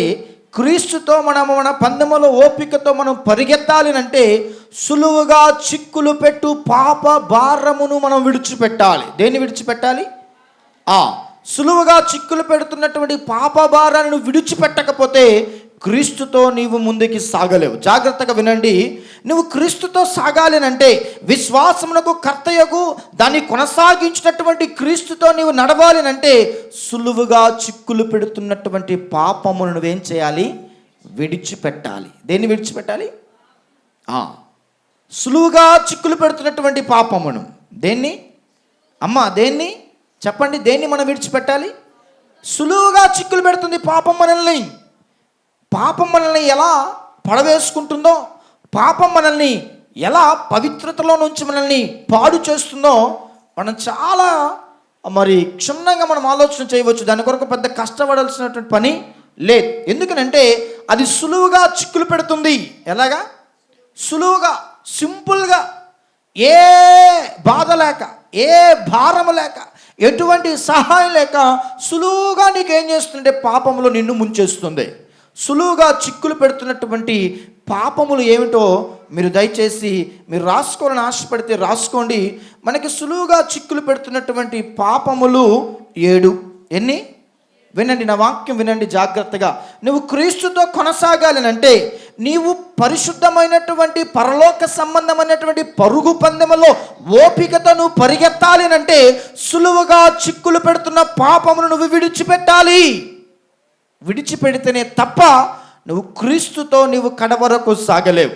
క్రీస్తుతో మన పందెములో ఓపికతో మనం పరిగెత్తాలి అంటే, సులువుగా చిక్కులు పెట్టు పాప భారమును మనం విడిచిపెట్టాలి. దేన్ని విడిచిపెట్టాలి? సులువుగా చిక్కులు పెడుతున్నటువంటి పాప భారాన్ని విడిచిపెట్టకపోతే క్రీస్తుతో నీవు ముందుకి సాగలేవు. జాగ్రత్తగా వినండి. నువ్వు క్రీస్తుతో సాగాలినంటే, విశ్వాసమునకు కర్తయగు దాన్ని కొనసాగించినటువంటి క్రీస్తుతో నీవు నడవాలినంటే, సులువుగా చిక్కులు పెడుతున్నటువంటి పాపమును నువ్వేం చేయాలి? విడిచిపెట్టాలి. దేన్ని విడిచిపెట్టాలి? సులువుగా చిక్కులు పెడుతున్నటువంటి పాపమును. దేన్ని అమ్మా? దేన్ని చెప్పండి? దేన్ని మనం విడిచిపెట్టాలి? సులువుగా చిక్కులు పెడుతుంది పాపం మనల్ని. పాపం మనల్ని ఎలా పడవేసుకుంటుందో, పాపం మనల్ని ఎలా పవిత్రతలో నుంచి మనల్ని పాడు చేస్తుందో మనం చాలా క్షుణ్ణంగా మనం ఆలోచన చేయవచ్చు. దాని కొరకు పెద్ద కష్టపడాల్సినటువంటి పని లేదు. ఎందుకనంటే అది సులువుగా చిక్కులు పెడుతుంది. ఎలాగా? సులువుగా, సింపుల్గా, ఏ బాధ లేక, ఏ భారము లేక, ఎటువంటి సహాయం లేక సులువుగా నీకేం చేస్తుందంటే పాపములో నిన్ను ముంచేస్తుంది. సులువుగా చిక్కులు పెడుతున్నటువంటి పాపములు ఏమిటో మీరు దయచేసి మీరు రాసుకోవాలని ఆశపడితే రాసుకోండి. మనకి సులువుగా చిక్కులు పెడుతున్నటువంటి పాపములు 7. ఎన్ని? వినండి, నా వాక్యం వినండి జాగ్రత్తగా. నువ్వు క్రీస్తుతో కొనసాగాలనంటే, నీవు పరిశుద్ధమైనటువంటి పరలోక సంబంధమైనటువంటి పరుగు పందెములో ఓపికతో నువ్వు పరిగెత్తాలి అంటే సులువుగా చిక్కులు పెడుతున్న పాపమును నువ్వు విడిచిపెట్టాలి. విడిచిపెడితేనే తప్ప నువ్వు క్రీస్తుతో నీవు కడవరకు సాగలేవు.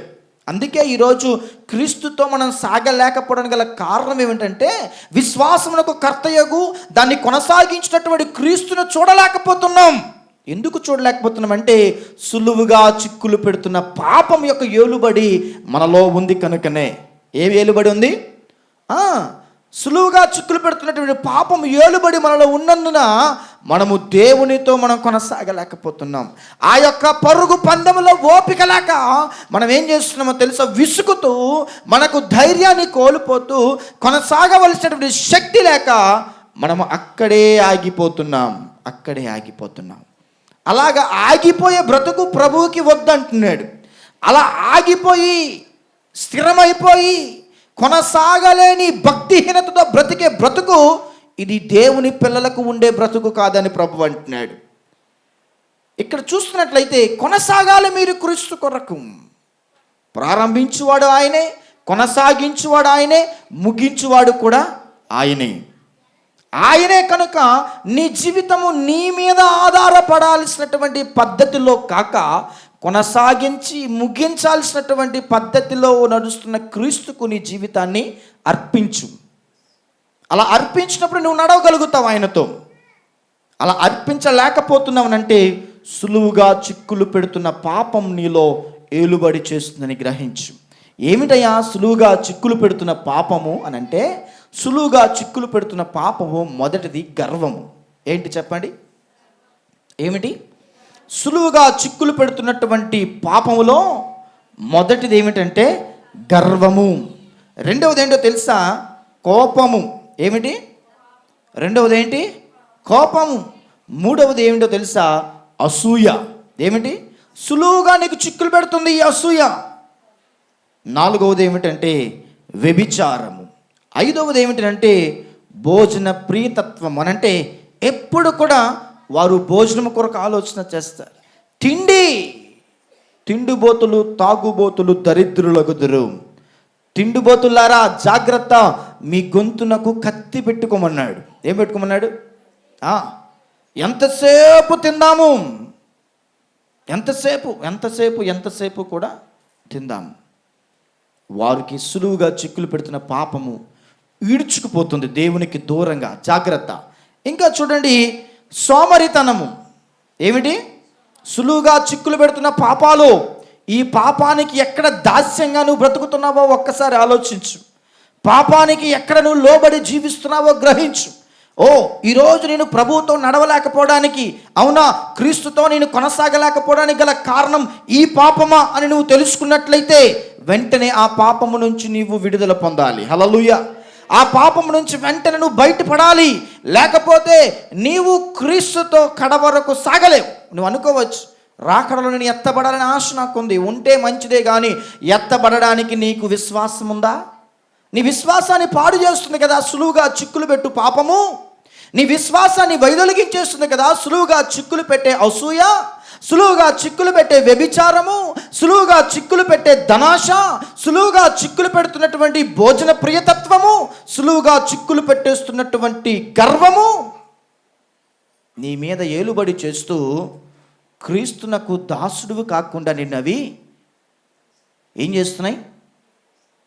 అందుకే ఈరోజు క్రీస్తుతో మనం సాగలేకపోవడానికి గల కారణం ఏమిటంటే, విశ్వాసమునకు కర్తయగు దాన్ని కొనసాగించినటువంటి క్రీస్తును చూడలేకపోతున్నాం. ఎందుకు చూడలేకపోతున్నాం అంటే, సులువుగా చిక్కులు పెడుతున్న పాపం యొక్క ఏలుబడి మనలో ఉంది కనుకనే. ఏ ఏలుబడి ఉంది? సులువుగా చిక్కులు పెడుతున్నటువంటి పాపం ఏలుబడి మనలో ఉన్నందున మనము దేవునితో మనం కొనసాగలేకపోతున్నాం. ఆ యొక్క పరుగు పందెములో ఓపిక లేక మనం ఏం చేస్తున్నామో తెలుసా? విసుగుతూ, మనకు ధైర్యాన్ని కోల్పోతూ, కొనసాగవలసినటువంటి శక్తి లేక మనము అక్కడే ఆగిపోతున్నాం. అలాగా ఆగిపోయే బ్రతుకు ప్రభువుకి వద్దంటున్నాడు. అలా ఆగిపోయి స్థిరమైపోయి కొనసాగలేని భక్తిహీనతతో బ్రతికే బ్రతుకు ఇది దేవుని పిల్లలకు ఉండే బ్రతుకు కాదని ప్రభు అంటున్నాడు. ఇక్కడ చూస్తున్నట్లయితే కొనసాగాలి మీరు క్రీస్తు కొరకు. ప్రారంభించువాడు ఆయనే, కొనసాగించువాడు ఆయనే, ముగించువాడు కూడా ఆయనే కనుక నీ జీవితము నీ మీద ఆధారపడాల్సినటువంటి పద్ధతిలో కాక కొనసాగించి ముగించాల్సినటువంటి పద్ధతిలో నడుస్తున్న క్రీస్తుకు నీ జీవితాన్ని అర్పించు. అలా అర్పించినప్పుడు నువ్వు నడవగలుగుతావు ఆయనతో. అలా అర్పించలేకపోతున్నావనంటే సులువుగా చిక్కులు పెడుతున్న పాపం నీలో ఏలుబడి చేస్తుందని గ్రహించు. ఏమిటయ్యా సులువుగా చిక్కులు పెడుతున్న పాపము అనంటే, సులువుగా చిక్కులు పెడుతున్న పాపము మొదటిది గర్వము. ఏంటి చెప్పండి? ఏమిటి? సులువుగా చిక్కులు పెడుతున్నటువంటి పాపములో మొదటిది ఏమిటంటే గర్వము. రెండవది ఏంటో తెలుసా? కోపము. ఏమిటి? రెండవది ఏంటి? కోపము. మూడవది ఏమిటో తెలుసా? అసూయ. ఏమిటి? సులువుగా నీకు చిక్కులు పెడుతుంది ఈ అసూయ. నాలుగవది ఏమిటంటే వ్యభిచారము. ఐదవది ఏమిటంటే భోజన ప్రియతత్వం. అనంటే ఎప్పుడు కూడా వారు భోజనం కొరకు ఆలోచన చేస్తారు. తిండిబోతులు, తాగుబోతులు దరిద్రులగుదురు. తిండిబోతులారా జాగ్రత్త, మీ గొంతునకు కత్తి పెట్టుకోమన్నాడు. ఏం పెట్టుకోమన్నాడు? ఎంతసేపు తిందాము, ఎంతసేపు కూడా తిందాము. వారికి సులువుగా చిక్కులు పెడుతున్న పాపము ఈడ్చుకుపోతుంది దేవునికి దూరంగా. జాగ్రత్త. ఇంకా చూడండి, సోమరితనము. ఏమిటి? సులువుగా చిక్కులు పెడుతున్న పాపాలు. ఈ పాపానికి ఎక్కడ దాస్యంగా నువ్వు బ్రతుకుతున్నావో ఒక్కసారి ఆలోచించు. పాపానికి ఎక్కడ నువ్వు లోబడి జీవిస్తున్నావో గ్రహించు. ఈరోజు నేను ప్రభువుతో నడవలేకపోవడానికి, అవునా క్రీస్తుతో నేను కొనసాగలేకపోవడానికి గల కారణం ఈ పాపమా అని నువ్వు తెలుసుకున్నట్లయితే వెంటనే ఆ పాపము నుంచి నీవు విడుదల పొందాలి. హల్లెలూయా. ఆ పాపం నుంచి వెంటనే నువ్వు బయటపడాలి. లేకపోతే నీవు క్రీస్తుతో కడవరకు సాగలేవు. నువ్వు అనుకోవచ్చు, రాకడలో నేను ఎత్తబడాలని ఆశ నాకుంది. ఉంటే మంచిదే, కానీ ఎత్తబడడానికి నీకు విశ్వాసం ఉందా? నీ విశ్వాసాన్ని పాడు చేస్తుంది కదా సులువుగా చిక్కులు పెట్టు పాపము. నీ విశ్వాసాన్ని వైదొలిగించేస్తుంది కదా సులువుగా చిక్కులు పెట్టే అసూయ, సులువుగా చిక్కులు పెట్టే వ్యభిచారము, సులువుగా చిక్కులు పెట్టే ధనాశ, సులువుగా చిక్కులు పెడుతున్నటువంటి భోజన ప్రియతత్వము, సులువుగా చిక్కులు పెట్టేస్తున్నటువంటి గర్వము నీ మీద ఏలుబడి చేస్తూ క్రీస్తునకు దాసుడువు కాకుండా నిన్నవి ఏం చేస్తున్నాయి?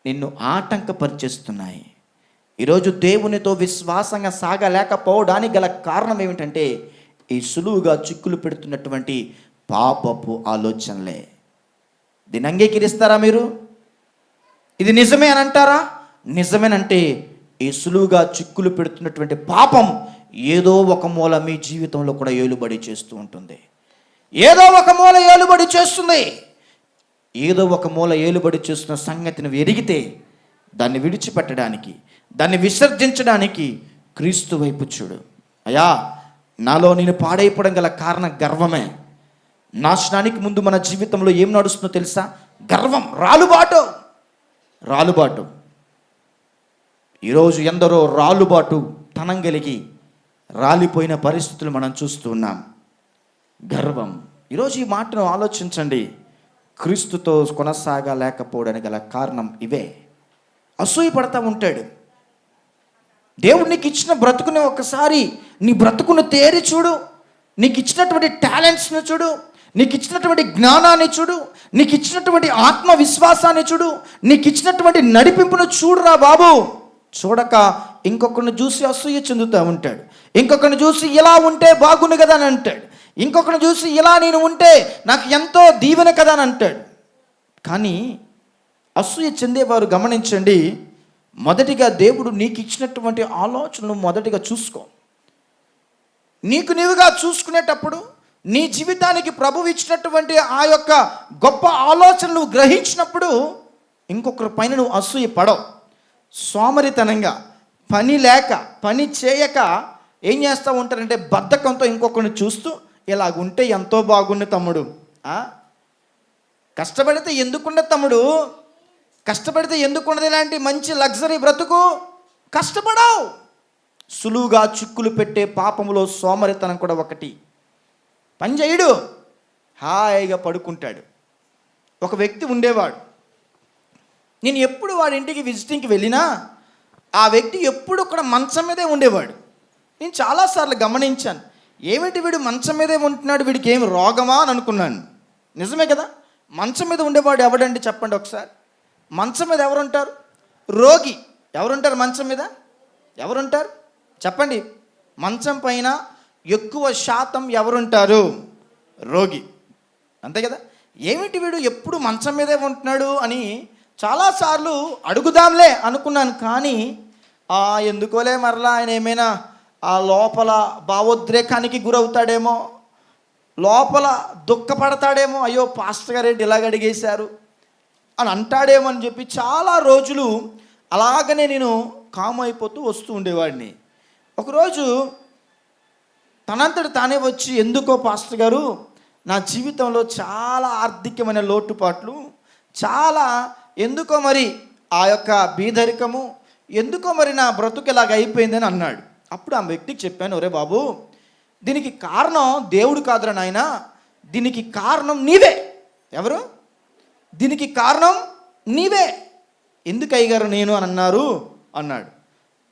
నిన్ను ఆటంకపరిచేస్తున్నాయి. ఈరోజు దేవునితో విశ్వాసంగా సాగలేకపోవడానికి గల కారణం ఏమిటంటే ఈ సులువుగా చిక్కులు పెడుతున్నటువంటి పాపపు ఆలోచనలే. దీన్ని అంగీకరిస్తారా మీరు? ఇది నిజమే అని అంటారా? నిజమేనంటే ఈ సులువుగా చిక్కులు పెడుతున్నటువంటి పాపం ఏదో ఒక మూల మీ జీవితంలో కూడా ఏలుబడి చేస్తూ ఉంటుంది. ఏదో ఒక మూల ఏలుబడి చేస్తుంది. ఏదో ఒక మూల ఏలుబడి చేస్తున్న సంగతిని ఎరిగితే దాన్ని విడిచిపెట్టడానికి, దాన్ని విసర్జించడానికి క్రీస్తు వైపు చూడు. అయ్యా, నాలో నేను పాడైపోవడం గల కారణం గర్వమే. నాశనానికి ముందు మన జీవితంలో ఏం నడుస్తుందో తెలుసా? గర్వం, రాలుబాటు. ఈరోజు ఎందరో రాలుబాటు తనం కలిగి రాలిపోయిన పరిస్థితులు మనం చూస్తూ ఉన్నాం. గర్వం. ఈరోజు ఈ మాటను ఆలోచించండి. క్రీస్తుతో కొనసాగలేకపోవడానికి గల కారణం ఇవే. అసూయ పడతా ఉంటాడు. దేవుడు నీకు ఇచ్చిన బ్రతుకుని ఒకసారి నీ బ్రతుకును తేరి చూడు. నీకు ఇచ్చినటువంటి టాలెంట్స్ను చూడు, నీకు ఇచ్చినటువంటి జ్ఞానాన్ని చూడు, నీకు ఇచ్చినటువంటి ఆత్మవిశ్వాసాన్ని చూడు, నీకు ఇచ్చినటువంటి నడిపింపును చూడురా బాబు. చూడక ఇంకొకరిని చూసి అసూయ చెందుతూ ఉంటాడు. ఇంకొకరిని చూసి ఇలా ఉంటే బాగుండు కదా అని అంటాడు. ఇంకొకరిని చూసి ఇలా నేను ఉంటే నాకు ఎంతో దీవెన కదా అని అంటాడు. కానీ అసూయ చెందేవారు గమనించండి, మొదటిగా దేవుడు నీకు ఇచ్చినటువంటి ఆలోచనలు మొదటిగా చూసుకో. నీకు నీవుగా చూసుకునేటప్పుడు నీ జీవితానికి ప్రభువు ఇచ్చినటువంటి ఆ యొక్క గొప్ప ఆలోచనలు గ్రహించినప్పుడు ఇంకొకరి పైన నువ్వు అసూయ పడవు. సోమరితనంగా పని లేక పని చేయక ఏం చేస్తూ ఉంటారంటే బద్ధకంతో ఇంకొకరిని చూస్తూ ఇలాగుంటే ఎంతో బాగుంది తమ్ముడు, కష్టపడితే ఎందుకుండదు తమ్ముడు, కష్టపడితే ఎందుకున్నది ఇలాంటి మంచి లగ్జరీ బ్రతుకు, కష్టపడవు. సులువుగా చిక్కులు పెట్టే పాపములో సోమరితనం కూడా ఒకటి. పని చేయడు, హాయిగా పడుకుంటాడు. ఒక వ్యక్తి ఉండేవాడు. నేను ఎప్పుడు వాడి ఇంటికి విజిటింగ్కి వెళ్ళినా ఆ వ్యక్తి ఎప్పుడు కూడా మంచం మీదే ఉండేవాడు. నేను చాలాసార్లు గమనించాను, ఏమిటి వీడు మంచం మీదే ఉంటున్నాడు, వీడికి ఏమి రోగమా అని అనుకున్నాను. నిజమే కదా, మంచం మీద ఉండేవాడు ఎవడండి చెప్పండి ఒకసారి. మంచం మీద ఎవరుంటారు? రోగి. ఎవరుంటారు మంచం మీద? ఎవరుంటారు చెప్పండి. మంచం పైన ఎక్కువ శాతం ఎవరుంటారు? రోగి. అంతే కదా. ఏమిటి వీడు ఎప్పుడు మంచం మీదే ఉంటున్నాడు అని చాలాసార్లు అడుగుదాంలే అనుకున్నాను. కానీ ఎందుకోలే మరలా ఆయన ఏమైనా ఆ లోపల భావోద్రేకానికి గురవుతాడేమో, లోపల దుఃఖపడతాడేమో, అయ్యో పాస్టర్ గారు ఏంటి ఇలాగ అడిగేశారు అని అంటాడేమో అని చెప్పి చాలా రోజులు అలాగనే నేను కామ్ అయిపోతూ వస్తూ ఉండేవాడిని. ఒకరోజు తనంతటి తానే వచ్చి, ఎందుకో పాస్టర్ గారు నా జీవితంలో చాలా ఆర్థికమైన లోటుపాట్లు, చాలా ఎందుకో మరి ఆ యొక్క బీదరికము, ఎందుకో మరి నా బ్రతుకు ఇలాగ అయిపోయిందని అన్నాడు. అప్పుడు ఆ వ్యక్తికి చెప్పాను, ఒరే బాబు, దీనికి కారణం దేవుడు కాదురా నాయన, దీనికి కారణం నీవే. ఎవరు? దీనికి కారణం నీవే. ఎందుకు అయ్యగారు నేను అని అన్నాడు.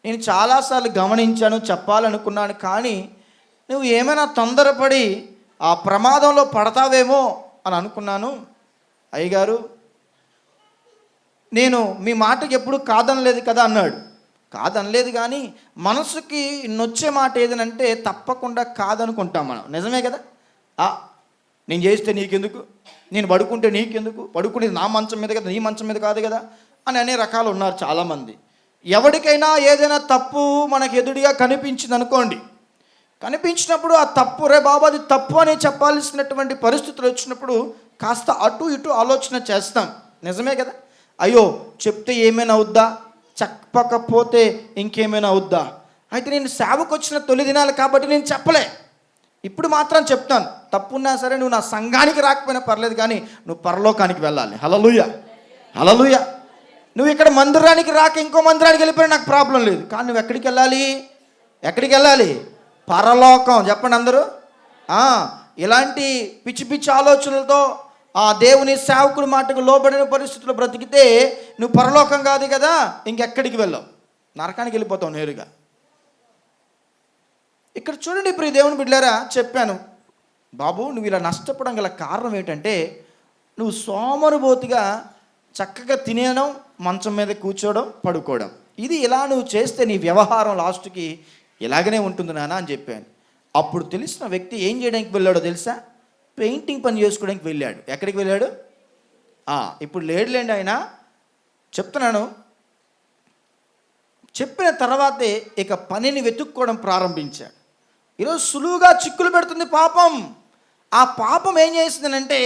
నేను చాలాసార్లు గమనించాను, చెప్పాలనుకున్నాను. కానీ నువ్వు ఏమైనా తొందరపడి ఆ ప్రమాదంలో పడతావేమో అని అనుకున్నాను. అయ్యగారు, నేను మీ మాటకి ఎప్పుడు కాదనలేదు కదా అన్నాడు. కాదనలేదు, కానీ మనసుకి నొచ్చే మాట ఏదనంటే తప్పకుండా కాదనుకుంటాం మనం. నిజమే కదా. నేను చేస్తే నీకెందుకు, నేను పడుకుంటే నీకెందుకు, పడుకునేది నా మంచం మీద కదా, నీ మంచం మీద కాదు కదా అని అనే రకాలు ఉన్నారు చాలామంది. ఎవరికైనా ఏదైనా తప్పు మనకు ఎదురుగా కనిపించింది అనుకోండి, కనిపించినప్పుడు ఆ తప్పు, రే బాబు అది తప్పు అని చెప్పాల్సినటువంటి పరిస్థితులు వచ్చినప్పుడు కాస్త అటు ఇటు ఆలోచన చేస్తాం. నిజమే కదా. అయ్యో చెప్తే ఏమైనా అవుద్దా, చెప్పకపోతే ఇంకేమైనా అవుద్దా. అయితే నేను సేవకు వచ్చిన తొలి దినాలు కాబట్టి నేను చెప్పలే, ఇప్పుడు మాత్రం చెప్తాను. తప్పున్నా సరే నువ్వు నా సంఘానికి రాకపోయినా పర్లేదు, కానీ నువ్వు పరలోకానికి వెళ్ళాలి. హల్లెలూయా, హల్లెలూయా. నువ్వు ఇక్కడ మందిరానికి రాక ఇంకో మందిరానికి వెళ్ళిపోయినా నాకు ప్రాబ్లం లేదు, కానీ నువ్వు ఎక్కడికి వెళ్ళాలి? ఎక్కడికి వెళ్ళాలి? పరలోకం. చెప్పండి అందరూ. ఇలాంటి పిచ్చి పిచ్చి ఆలోచనలతో ఆ దేవుని సేవకుడి మాటకు లోబడిన పరిస్థితుల్లో బ్రతికితే నువ్వు పరలోకం కాదు కదా, ఇంకెక్కడికి వెళ్ళావు? నరకానికి వెళ్ళిపోతావు నేరుగా. ఇక్కడ చూడండి, ఇప్పుడు ఈ దేవుని బిడ్డలారా, చెప్పాను బాబు నువ్వు ఇలా నష్టపోవడం గల కారణం ఏంటంటే నువ్వు సోమరుబోతుగా చక్కగా తినేయడం, మంచం మీద కూర్చోవడం, పడుకోవడం. ఇది ఇలా నువ్వు చేస్తే నీ వ్యవహారం లాస్ట్కి ఇలాగనే ఉంటుంది నాన్న అని చెప్పాను. అప్పుడు తెలిసిన వ్యక్తి ఏం చేయడానికి వెళ్ళాడో తెలుసా? పెయింటింగ్ పని చేసుకోవడానికి వెళ్ళాడు. ఎక్కడికి వెళ్ళాడు? ఇప్పుడు లేడులేండి ఆయన, చెప్తున్నాను. చెప్పిన తర్వాతే ఇక పనిని వెతుక్కోవడం ప్రారంభించాడు. ఈరోజు సులువుగా చిక్కులు పెడుతుంది పాపం. ఆ పాపం ఏం చేసిందనంటే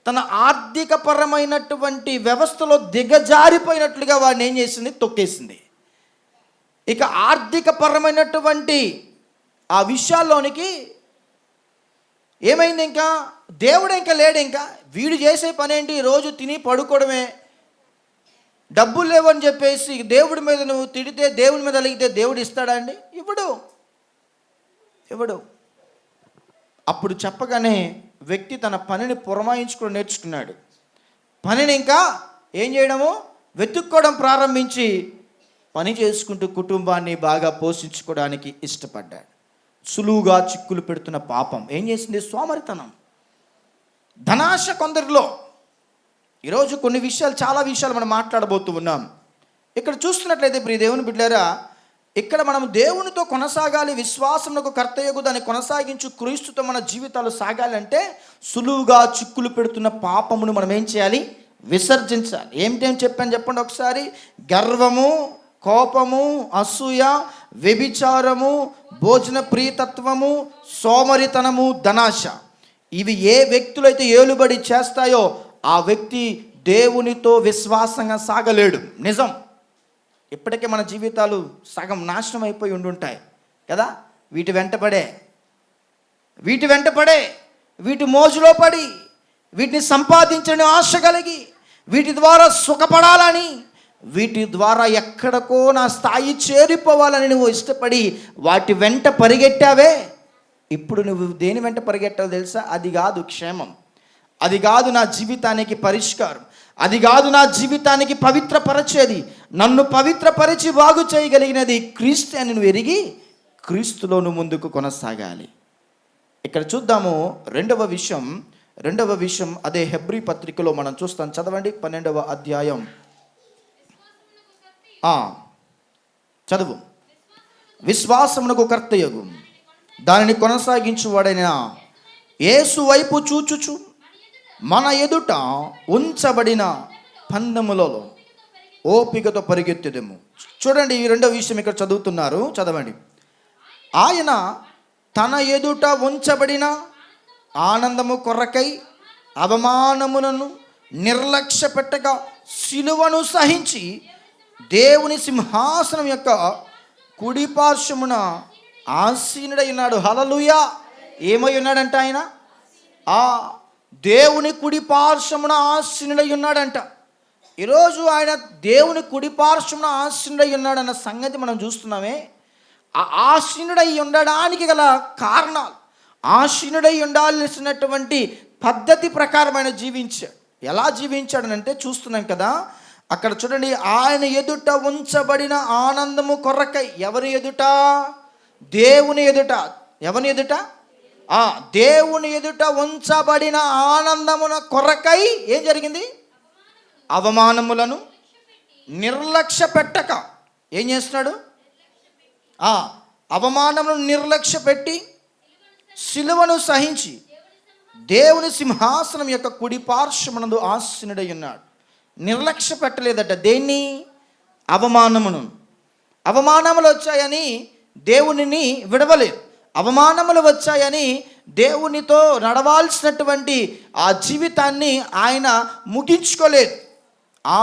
తన ఆర్థికపరమైనటువంటి వ్యవస్థలో దిగజారిపోయినట్లుగా వాడిని ఏం చేసింది? తొక్కేసింది. ఇక ఆర్థికపరమైనటువంటి ఆ విషయాల్లోనికి ఏమైంది? ఇంకా దేవుడు ఇంకా లేడు. ఇంకా వీడు చేసే పని ఏంటి? రోజు తిని పడుకోవడమే. డబ్బులు లేవని చెప్పేసి దేవుడి మీద నువ్వు తిడితే, దేవుడి మీద అలిగితే దేవుడు ఇస్తాడా అండి? ఇవ్వడు. అప్పుడు చెప్పగానే వ్యక్తి తన పనిని పురమాయించుకొని నేర్చుకున్నాడు. పనిని ఇంకా ఏం చేయడము? వెతుక్కోవడం ప్రారంభించి పని చేసుకుంటూ కుటుంబాన్ని బాగా పోషించుకోవడానికి ఇష్టపడ్డాడు. సులువుగా చిక్కులు పెడుతున్న పాపం ఏం చేసింది? సోమరితనం, ధనాశ కొందరిలో. ఈరోజు కొన్ని విషయాలు, చాలా విషయాలు మనం మాట్లాడబోతూ ఉన్నాం. ఇక్కడ చూస్తున్నట్లయితే ప్రియ దేవుని బిడ్డలారా, ఇక్కడ మనం దేవునితో కొనసాగాలి, విశ్వాసమునకు కర్తయ్యకు దాన్ని కొనసాగించు క్రీస్తుతో మన జీవితాలు సాగాలంటే సులువుగా చిక్కులు పెడుతున్న పాపమును మనం ఏం చేయాలి? విసర్జించాలి. ఏమిటేం చెప్పాను చెప్పండి ఒకసారి. గర్వము, కోపము, అసూయ, వ్యభిచారము, భోజన ప్రియతత్వము, సోమరితనము, ధనాశ. ఇవి ఏ వ్యక్తులైతే ఏలుబడి చేస్తాయో ఆ వ్యక్తి దేవునితో విశ్వాసంగా సాగలేడు. నిజం. ఇప్పటికే మన జీవితాలు సగం నాశనం అయిపోయి ఉండుంటాయి కదా. వీటి వెంటపడే వీటి మోజులో పడి, వీటిని సంపాదించని ఆశ కలిగి, వీటి ద్వారా సుఖపడాలని, వీటి ద్వారా ఎక్కడికో నా స్థాయి చేరిపోవాలని నువ్వు ఇష్టపడి వాటి వెంట పరిగెట్టావే. ఇప్పుడు నువ్వు దేని వెంట పరిగెట్టావో తెలుసా? అది కాదు క్షేమం, అది కాదు నా జీవితానికి పరిష్కారం, అది కాదు నా జీవితానికి పవిత్రపరచేది. నన్ను పవిత్రపరిచి బాగు చేయగలిగినది క్రీస్తు అని నువ్వు ఎరిగి క్రీస్తులోను ముందుకు కొనసాగాలి. ఇక్కడ చూద్దాము రెండవ విషయం అదే హెబ్రీ పత్రికలో మనం చూస్తాం. చదవండి 12వ అధ్యాయం. చదువు. విశ్వాసమునకు కర్తయగు దానిని కొనసాగించువాడైన యేసు వైపు చూచుచు మన ఎదుట ఉంచబడిన పందెములలో ఓపికతో పరిగెత్తెదము. చూడండి, ఈ రెండో విషయం ఇక్కడ చదువుతున్నారు, చదవండి. ఆయన తన ఎదుట ఉంచబడిన ఆనందము కొరకై అవమానములను నిర్లక్ష్య పెట్టగా సిలువను సహించి దేవుని సింహాసనం యొక్క కుడిపార్శ్వమున ఆసీనుడై ఉన్నాడు. హల్లెలూయా. ఏమై ఉన్నాడంట ఆయన? దేవుని కుడిపార్శ్వమున ఆసీనుడై ఉన్నాడంట. ఈరోజు ఆయన దేవుని కుడిపార్శ్వమున ఆసీనుడై ఉన్నాడన్న సంగతి మనం చూస్తున్నామే. ఆ ఆసీనుడై ఉండడానికి గల కారణాలు, ఆసీనుడై ఉండాల్సినటువంటి పద్ధతి ప్రకారం ఆయన జీవించాడు. ఎలా జీవించాడనంటే చూస్తున్నాం కదా అక్కడ చూడండి. ఆయన ఎదుట ఉంచబడిన ఆనందము కొరకై. ఎవరి ఎదుట? దేవుని ఎదుట. ఎవరి ఎదుట? దేవుని ఎదుట ఉంచబడిన ఆనందమున కొరకై ఏం జరిగింది? అవమానములను నిర్లక్ష్య పెట్టక ఏం చేస్తున్నాడు? అవమానములను నిర్లక్ష్య పెట్టి సిలువను సహించి దేవుని సింహాసనం యొక్క కుడి పార్శ్వమునందు ఆసీనుడై ఉన్నాడు. నిర్లక్ష్య పెట్టలేదట. దేన్ని? అవమానములు వచ్చాయని దేవునిని విడవలేదు. అవమానములు వచ్చాయని దేవునితో నడవాల్సినటువంటి ఆ జీవితాన్ని ఆయన ముగించుకోలేదు.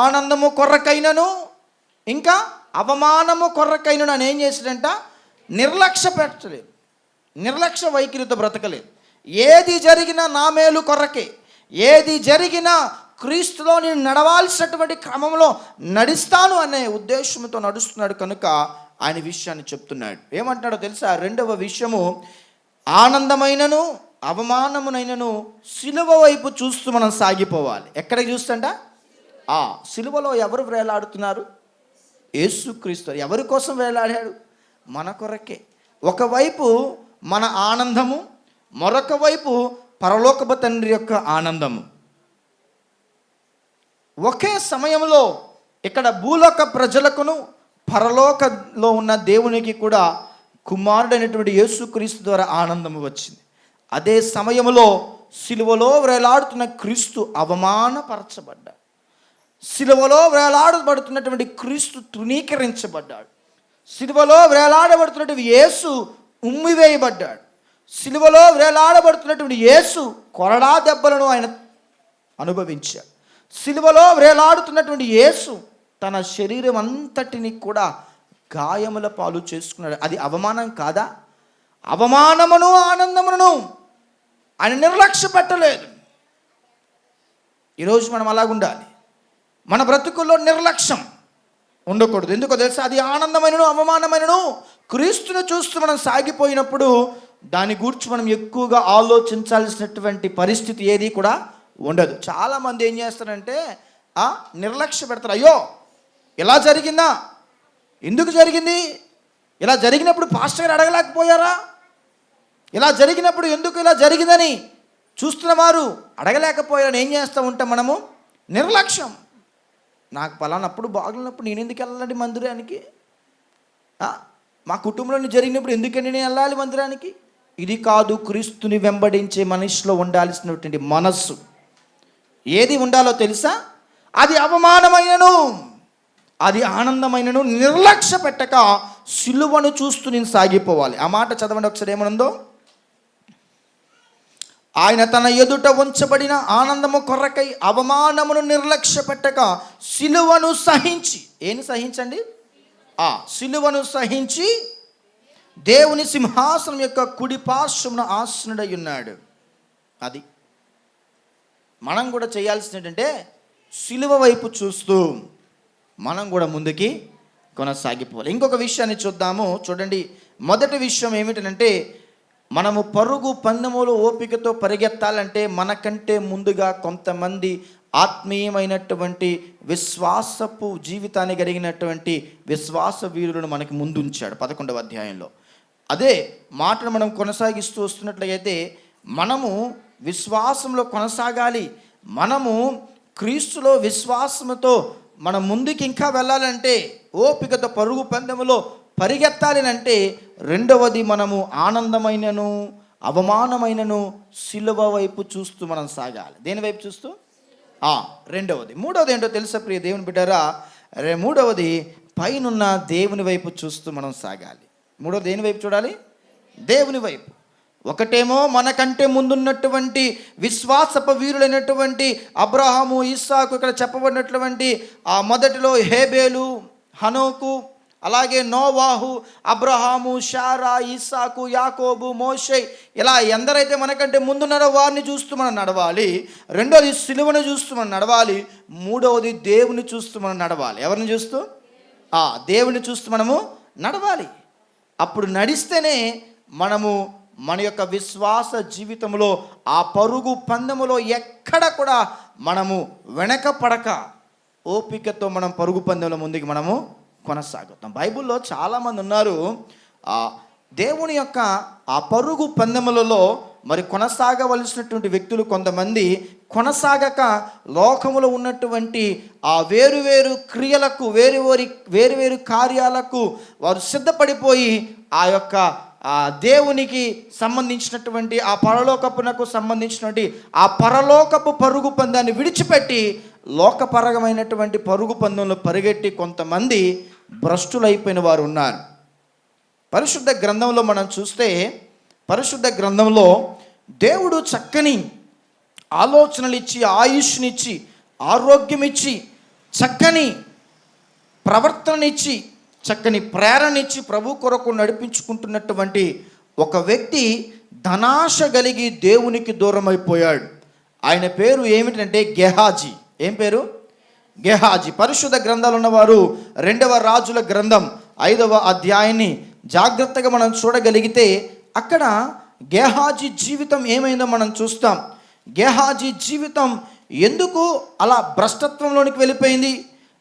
ఆనందము కొరకైనను ఇంకా అవమానము కొరకైనను అని ఏం చేశాడంట? నిర్లక్ష్య పెట్టలేదు, నిర్లక్ష్య వైఖరితో బ్రతకలేదు. ఏది జరిగినా నా మేలు కొరకే, ఏది జరిగినా క్రీస్తులో నేను నడవాల్సినటువంటి క్రమంలో నడుస్తాను అనే ఉద్దేశంతో నడుస్తున్నాడు. కనుక ఆయన విషయాన్ని చెప్తున్నాడు. ఏమంటున్నాడో తెలుసా? రెండవ విషయము, ఆనందమైనను అవమానమునైనను సిలువ వైపు చూస్తూ మనం సాగిపోవాలి. ఎక్కడికి చూస్తుంట? సిలువలో ఎవరు వేలాడుతున్నారు? యేసుక్రీస్తు. ఎవరి కోసం వేలాడాడు? మన కొరకే. ఒకవైపు మన ఆనందము, మరొక వైపు పరలోకపు తండ్రి యొక్క ఆనందము. ఒకే సమయంలో ఇక్కడ భూలోక ప్రజలకును పరలోకంలో ఉన్న దేవునికి కూడా కుమారుడైనటువంటి యేసుక్రీస్తు ద్వారా ఆనందము వచ్చింది. అదే సమయంలో సిలువలో వేలాడుతున్న క్రీస్తు అవమానపరచబడ్డాడు. సిలువలో వేలాడబడుతున్నటువంటి క్రీస్తు తృణీకరించబడ్డాడు. సిలువలో వేలాడబడుతున్నటువంటి యేసు ఉమ్మివేయబడ్డాడు. సిలువలో వేలాడబడుతున్నటువంటి యేసు కొరడా దెబ్బలను ఆయన అనుభవించాడు. సిలువలో వేలాడుతున్నటువంటి యేసు తన శరీరం అంతటిని కూడా గాయముల పాలు చేసుకున్నాడు. అది అవమానం కాదా? అవమానమును ఆనందమును ఆయన నిర్లక్ష్య పెట్టలేదు. ఈరోజు మనం అలాగుండాలి. మన బ్రతుకుల్లో నిర్లక్ష్యం ఉండకూడదు. ఎందుకో తెలుసా? అది ఆనందమైనను అవమానమైనను క్రీస్తును చూస్తూ మనం సాగిపోయినప్పుడు దాని గురించి మనం ఎక్కువగా ఆలోచించాల్సినటువంటి పరిస్థితి ఏది కూడా ఉండదు. చాలామంది ఏం చేస్తారంటే నిర్లక్ష్య పెడతారు. అయ్యో ఇలా జరిగిందా, ఎందుకు జరిగింది, ఇలా జరిగినప్పుడు పాస్టర్ గారు అడగలేకపోయారా, ఇలా జరిగినప్పుడు ఎందుకు ఇలా జరిగిందని చూస్తున్న వారు అడగలేకపోయారని ఏం చేస్తూ ఉంటాం మనము? నిర్లక్ష్యం. నాకు పలానప్పుడు బాగున్నప్పుడు నేను ఎందుకు వెళ్ళాలండి మందిరానికి, మా కుటుంబంలో జరిగినప్పుడు ఎందుకని నేను వెళ్ళాలి మందిరానికి? ఇది కాదు క్రీస్తుని వెంబడించే మనిషిలో ఉండాల్సినటువంటి మనస్సు. ఏది ఉండాలో తెలుసా? అది అవమానమైనను అది ఆనందమైనను నిర్లక్ష్య పెట్టక సిలువను చూస్తూ నేను సాగిపోవాలి. ఆ మాట చదవండి ఒకసారి. ఏమనుందో? ఆయన తన ఎదుట ఉంచబడిన ఆనందము కొరకై అవమానమును నిర్లక్ష్య పెట్టక సిలువను సహించి, ఏని సహించండి? సిలువను సహించి దేవుని సింహాసనం యొక్క కుడి పార్శ్వమున ఆసనుడై ఉన్నాడు. అది మనం కూడా చేయాల్సింది ఏంటంటే సిలువ వైపు చూస్తూ మనం కూడా ముందుకి కొనసాగిపోవాలి. ఇంకొక విషయాన్ని చూద్దాము. చూడండి, మొదటి విషయం ఏమిటంటే మనము పరుగు పందెములో ఓపికతో పరిగెత్తాలంటే మనకంటే ముందుగా కొంతమంది ఆత్మీయమైనటువంటి విశ్వాసపు జీవితాన్ని కలిగినటువంటి విశ్వాస వీరులను మనకి ముందు ఉంచాడు 11వ అధ్యాయంలో. అదే మాటను మనం కొనసాగిస్తూ వస్తున్నట్లయితే మనము విశ్వాసంలో కొనసాగాలి. మనము క్రీస్తులో విశ్వాసముతో మనం ముందుకు ఇంకా వెళ్ళాలంటే, ఓపికతో పరుగు పందెములో పరిగెత్తాలి అంటే రెండవది మనము ఆనందమైనను అవమానమైనను సిలువ వైపు చూస్తూ మనం సాగాలి. దేని వైపు చూస్తూ? రెండవది. మూడవది ఏంటో తెలుసా ప్రియ దేవుని బిడ్డారా? మూడవది పైనున్న దేవుని వైపు చూస్తూ మనం సాగాలి. మూడవది దేని వైపు చూడాలి? దేవుని వైపు. ఒకటేమో మనకంటే ముందున్నటువంటి విశ్వాసపు వీరులైనటువంటి అబ్రహాము, ఇస్సాకు, ఇక్కడ చెప్పబడినటువంటి మొదటిలో హేబేలు, హనోకు, అలాగే నోవాహు, అబ్రహాము, శారా, ఇస్సాకు, యాకోబు, మోషే, ఇలా ఎందరైతే మనకంటే ముందున్నారో వారిని చూస్తూ మనం నడవాలి. రెండోది సిలువను చూస్తూ మనం నడవాలి. మూడవది దేవుని చూస్తూ మనం నడవాలి. ఎవరిని చూస్తూ? దేవుని చూస్తూ మనము నడవాలి. అప్పుడు నడిస్తేనే మనము మన యొక్క విశ్వాస జీవితంలో ఆ పరుగు పందెములో ఎక్కడ కూడా మనము వెనకపడక ఓపికతో మనం పరుగు పందెంలో ముందుకు మనము కొనసాగుతాం. బైబిల్లో చాలామంది ఉన్నారు దేవుని యొక్క ఆ పరుగు పందెములలో మరి కొనసాగవలసినటువంటి వ్యక్తులు కొంతమంది కొనసాగక లోకములో ఉన్నటువంటి ఆ వేరువేరు క్రియలకు, వేరువేరు కార్యాలకు వారు సిద్ధపడిపోయి ఆ యొక్క దేవునికి సంబంధించినటువంటి ఆ పరలోకపునకు సంబంధించినటువంటి ఆ పరలోకపు పరుగు పందాన్ని విడిచిపెట్టి లోకపరమైనటువంటి పరుగు పందెంలో పరిగెట్టి కొంతమంది భ్రష్టులైపోయిన వారు ఉన్నారు. పరిశుద్ధ గ్రంథంలో మనం చూస్తే, పరిశుద్ధ గ్రంథంలో దేవుడు చక్కని ఆలోచనలు ఇచ్చి, ఆయుష్నిచ్చి, ఆరోగ్యం ఇచ్చి, చక్కని ప్రవర్తననిచ్చి, చక్కని ప్రేరణ ఇచ్చి ప్రభు కొరకు నడిపించుకుంటున్నటువంటి ఒక వ్యక్తి ధనాశ కలిగి దేవునికి దూరం అయిపోయాడు. ఆయన పేరు ఏమిటంటే గెహాజీ. ఏం పేరు? గెహాజీ. పరిశుద్ధ గ్రంథాలు ఉన్నవారు 2వ రాజుల గ్రంథం 5వ అధ్యాయాన్ని జాగ్రత్తగా మనం చూడగలిగితే అక్కడ గెహాజీ జీవితం ఏమైందో మనం చూస్తాం. గెహాజీ జీవితం ఎందుకు అలా భ్రష్టత్వంలోనికి వెళ్ళిపోయింది?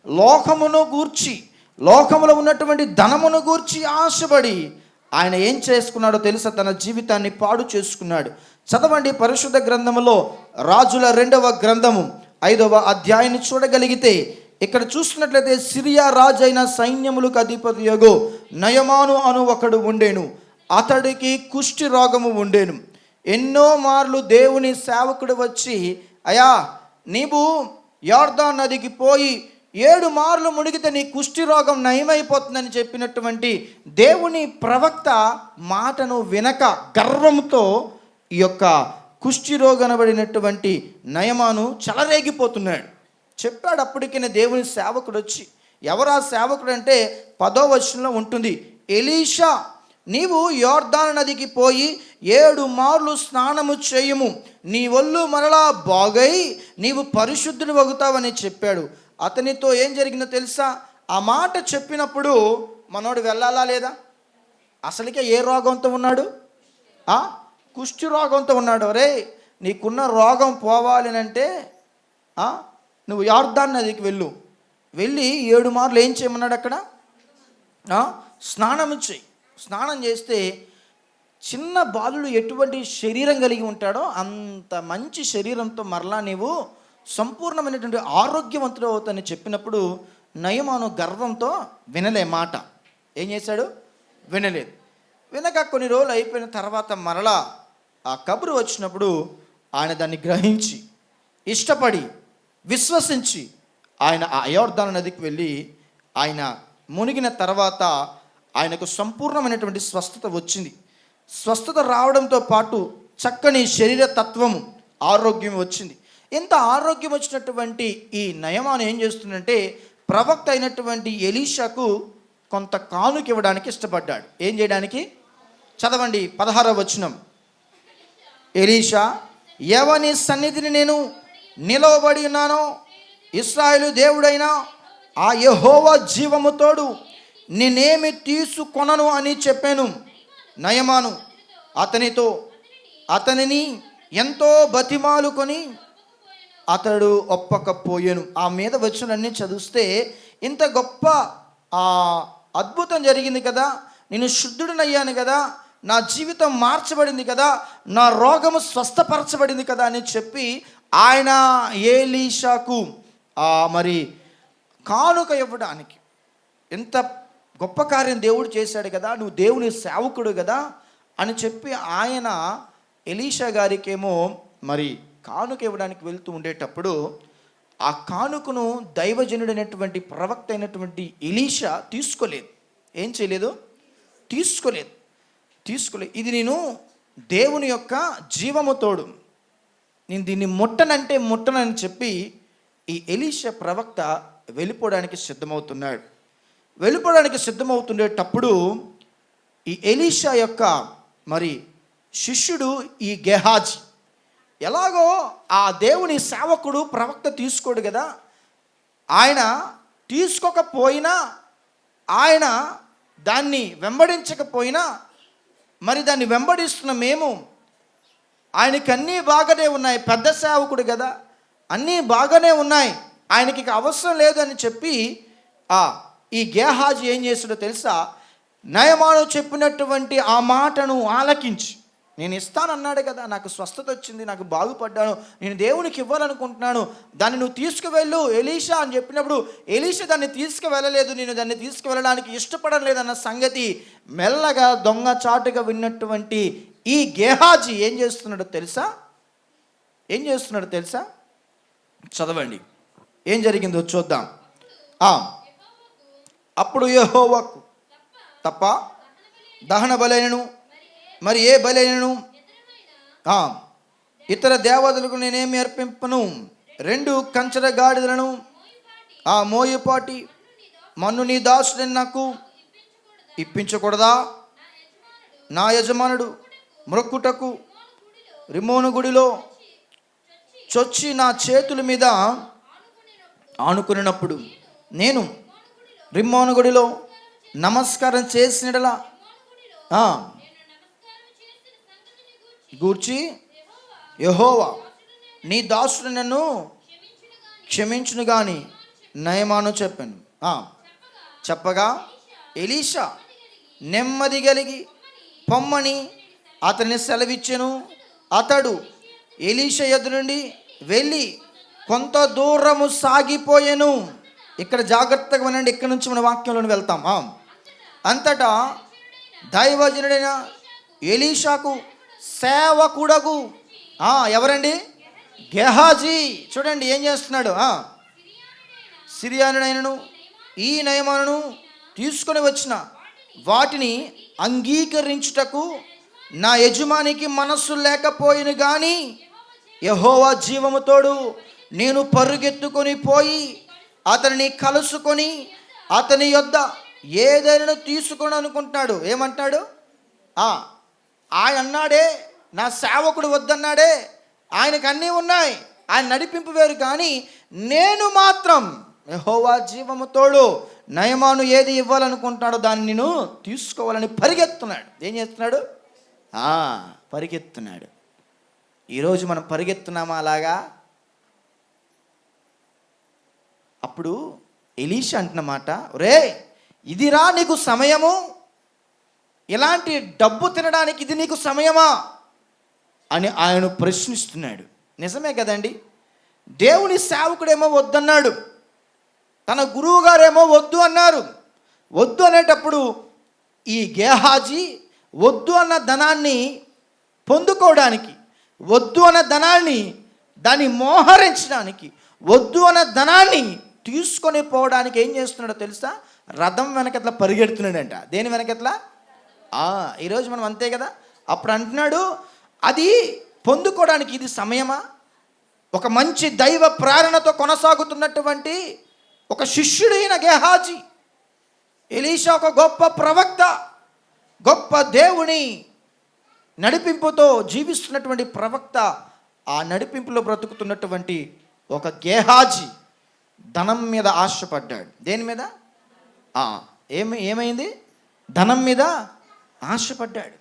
లోకమును గూర్చి, లోకములో ఉన్నటువంటి ధనమును గూర్చి ఆశపడి ఆయన ఏం చేసుకున్నాడో తెలుసా? తన జీవితాన్ని పాడు చేసుకున్నాడు. చదవండి పరిశుద్ధ గ్రంథములో రాజుల 2వ గ్రంథము 5వ అధ్యాయాన్ని చూడగలిగితే ఇక్కడ చూస్తున్నట్లయితే సిరియా రాజు అయిన సైన్యములకు అధిపతియగు నయమాను అను ఒకడు ఉండేను. అతడికి కుష్టి రోగము ఉండేను. ఎన్నో మార్లు దేవుని సేవకుడు వచ్చి, అయా నీవు యోర్దాను నదికి పోయి 7 మార్లు మునిగితే నీ కుష్టి రోగం నయమైపోతుందని చెప్పినటువంటి దేవుని ప్రవక్త మాటను వినక గర్వంతో ఈ యొక్క కుష్టి రోగనబడినటువంటి నయమాను చెలరేగిపోతున్నాడు. చెప్పాడు. అప్పటికైనా దేవుని సేవకుడు వచ్చి, ఎవరా సేవకుడు అంటే 10వ వచనంలో ఉంటుంది, ఎలీషా నీవు యోర్దాను నదికి పోయి 7 మార్లు స్నానము చేయుము, నీ ఒళ్ళు మరలా బాగై నీవు పరిశుద్ధుడు వగుతావని చెప్పాడు. అతనితో ఏం జరిగిందో తెలుసా? ఆ మాట చెప్పినప్పుడు మనోడు వెళ్ళాలా లేదా? అసలుకే ఏ రోగంతో ఉన్నాడు? కుష్టి రోగంతో ఉన్నాడు. రే నీకున్న రోగం పోవాలి అంటే నువ్వు యోర్దాను నదికి వెళ్ళి 7 మార్లు ఏం చేయమన్నాడు అక్కడ? స్నానం చేయి. స్నానం చేస్తే చిన్న బాలుడు ఎటువంటి శరీరం కలిగి ఉంటాడో అంత మంచి శరీరంతో మరలా నీవు సంపూర్ణమైనటువంటి ఆరోగ్యవంతుడు అవుతానని చెప్పినప్పుడు నయమాను గర్వంతో వినలే మాట. ఏం చేశాడు? వినలేదు. వినక కొన్ని రోజులు అయిపోయిన తర్వాత మరలా ఆ కబురు వచ్చినప్పుడు ఆయన దాన్ని గ్రహించి, ఇష్టపడి, విశ్వసించి ఆయన ఆ యోర్దాను నదికి వెళ్ళి ఆయన మునిగిన తర్వాత ఆయనకు సంపూర్ణమైనటువంటి స్వస్థత వచ్చింది. స్వస్థత రావడంతో పాటు చక్కని శరీర తత్వము, ఆరోగ్యం వచ్చింది. ఇంత ఆరోగ్యం వచ్చినటువంటి ఈ నయమాను ఏం చేస్తుందంటే ప్రవక్త అయినటువంటి ఎలీషాకు కొంత కానుక ఇవ్వడానికి ఇష్టపడ్డాడు. ఏం చేయడానికి? చదవండి 16వ వచనం. ఎలీషా, ఎవని సన్నిధిని నేను నిలవబడి ఉన్నానో ఇశ్రాయేలు దేవుడైన ఆ యెహోవా జీవము తోడు నేనేమి తీసుకొనను అని చెప్పాను. నయమాను అతనిని ఎంతో బతిమాలుకొని అతడు ఒప్పకపోయాను. ఆ మీద వచ్చినన్నీ చదివిస్తే ఇంత గొప్ప అద్భుతం జరిగింది కదా, నేను శుద్ధుడినయ్యాను కదా, నా జీవితం మార్చబడింది కదా, నా రోగము స్వస్థపరచబడింది కదా అని చెప్పి ఆయన ఎలీషాకు మరి కానుక ఇవ్వడానికి, ఎంత గొప్ప కార్యం దేవుడు చేశాడు కదా, నువ్వు దేవుని సేవకుడు కదా అని చెప్పి ఆయన ఎలీషా గారికేమో మరి కానుక ఇవ్వడానికి వెళ్తూ ఉండేటప్పుడు ఆ కానుకను దైవజనుడైనటువంటి ప్రవక్త అయినటువంటి ఎలీషా తీసుకోలేదు. ఏం చేయలేదు? తీసుకోలేదు. ఇది నేను దేవుని యొక్క జీవము తోడు, నేను దీన్ని ముట్టనని చెప్పి ఈ ఎలీషా ప్రవక్త వెళ్ళిపోవడానికి సిద్ధమవుతుండేటప్పుడు ఈ ఎలీషా యొక్క మరి శిష్యుడు ఈ గెహాజీ, ఎలాగో ఆ దేవుని సేవకుడు ప్రవక్త తీసుకోడు కదా, ఆయన తీసుకోకపోయినా, ఆయన దాన్ని వెంబడించకపోయినా, మరి దాన్ని వెంబడిస్తున్న మేము, ఆయనకి అన్నీ బాగానే ఉన్నాయి, పెద్ద సేవకుడు కదా, అన్నీ బాగానే ఉన్నాయి, ఆయనకి అవసరం లేదని చెప్పి ఈ గెహాజీ ఏం చేస్తాడో తెలుసా? నయమాను చెప్పినటువంటి ఆ మాటను ఆలకించి, నేను ఇస్తానన్నాడు కదా, నాకు స్వస్థత వచ్చింది, నాకు బాగుపడ్డాను, నేను దేవునికి ఇవ్వాలనుకుంటున్నాను, దాన్ని నువ్వు తీసుకువెళ్ళు ఎలీషా అని చెప్పినప్పుడు ఎలీషా దాన్ని తీసుకువెళ్ళలేదు, నేను దాన్ని తీసుకువెళ్ళడానికి ఇష్టపడలేదన్న సంగతి మెల్లగా దొంగచాటుగా విన్నటువంటి ఈ గెహాజీ ఏం చేస్తున్నాడో తెలుసా? చదవండి, ఏం జరిగిందో చూద్దాం. అప్పుడు యెహోవాకు తప్ప దహన బలైనను మరి ఏ బలైనను ఇతర దేవతలకు నేనేమి అర్పింపను, 2 కంచర గాడిదలను మోయుపాటి మన్ను నీ దాసుడని నాకు ఇప్పించకూడదా? నా యజమానుడు మ్రొక్కుటకు రిమోను గుడిలో చొచ్చి నా చేతుల మీద ఆనుకున్నప్పుడు నేను రిమ్మోను గుడిలో నమస్కారం చేసినడలా గూర్చి యెహోవా నీ దాసుడు నన్ను క్షమించును గాని నయమాను చెప్పాను. చెప్పగా ఎలీషా నెమ్మది కలిగి పొమ్మని అతన్ని సెలవిచ్చెను. అతడు ఎలీషా ఎదురు నుండి వెళ్ళి కొంత దూరము సాగిపోయెను. ఇక్కడ జాగ్రత్తగా వినండి, ఇక్కడ నుంచి మన వాక్యంలోకి వెళ్తాం. అంతటా దైవజనుడైన ఎలీషాకు సేవకుడగు ఎవరండి? గెహాజీ. చూడండి ఏం చేస్తున్నాడు. సిరియానుడైనను ఈ నయమానును తీసుకొని వచ్చిన వాటిని అంగీకరించుటకు నా యజమానికి మనస్సు లేకపోయిను గాని యెహోవా జీవము తోడు నేను పరుగెత్తుకొని పోయి అతనిని కలుసుకొని అతని యొద్ద ఏదైనా తీసుకొని అనుకుంటున్నాడు. ఏమంటున్నాడు? ఆయన అన్నాడే, నా సేవకుడు వద్దన్నాడే, ఆయనకు అన్నీ ఉన్నాయి, ఆయన నడిపింపు వేరు, కానీ నేను మాత్రం యెహోవా జీవము తోడు నయమాను ఏది ఇవ్వాలనుకుంటున్నాడో దాన్ని నేను తీసుకోవాలని పరిగెత్తున్నాడు. ఏం చేస్తున్నాడు? పరిగెత్తున్నాడు. ఈరోజు మనం పరిగెత్తున్నామా అలాగా? అప్పుడు ఎలీషా అంటున్నమాట, రే ఇదిరా నీకు సమయము, ఇలాంటి డబ్బు తినడానికి ఇది నీకు సమయమా అని ఆయన ప్రశ్నిస్తున్నాడు. నిజమే కదండి. దేవుని సేవకుడేమో వద్దన్నాడు, తన గురువు గారేమో వద్దు అన్నారు. వద్దు అనేటప్పుడు ఈ గేహాజీ వద్దు అన్న ధనాన్ని పొందుకోవడానికి, వద్దు అన్న ధనాన్ని దాన్ని మోహరించడానికి, వద్దు అన్న ధనాన్ని తీసుకొని పోవడానికి ఏం చేస్తున్నాడో తెలుసా? రథం వెనకట్లా పరిగెడుతున్నాడంట. దేని వెనకట్లా? ఈరోజు మనం అంతే కదా. అప్పుడు అంటున్నాడు, అది పొందుకోవడానికి ఇది సమయమా? ఒక మంచి దైవ ప్రేరణతో కొనసాగుతున్నటువంటి ఒక శిష్యుడైన గెహాజీ, ఎలీషా ఒక గొప్ప ప్రవక్త, గొప్ప దేవుని నడిపింపుతో జీవిస్తున్నటువంటి ప్రవక్త, ఆ నడిపింపులో బ్రతుకుతున్నటువంటి ఒక గెహాజీ ధనం మీద ఆశపడ్డాడు. దేని మీద? ఏమైంది? ధనం మీద ఆశపడ్డాడు.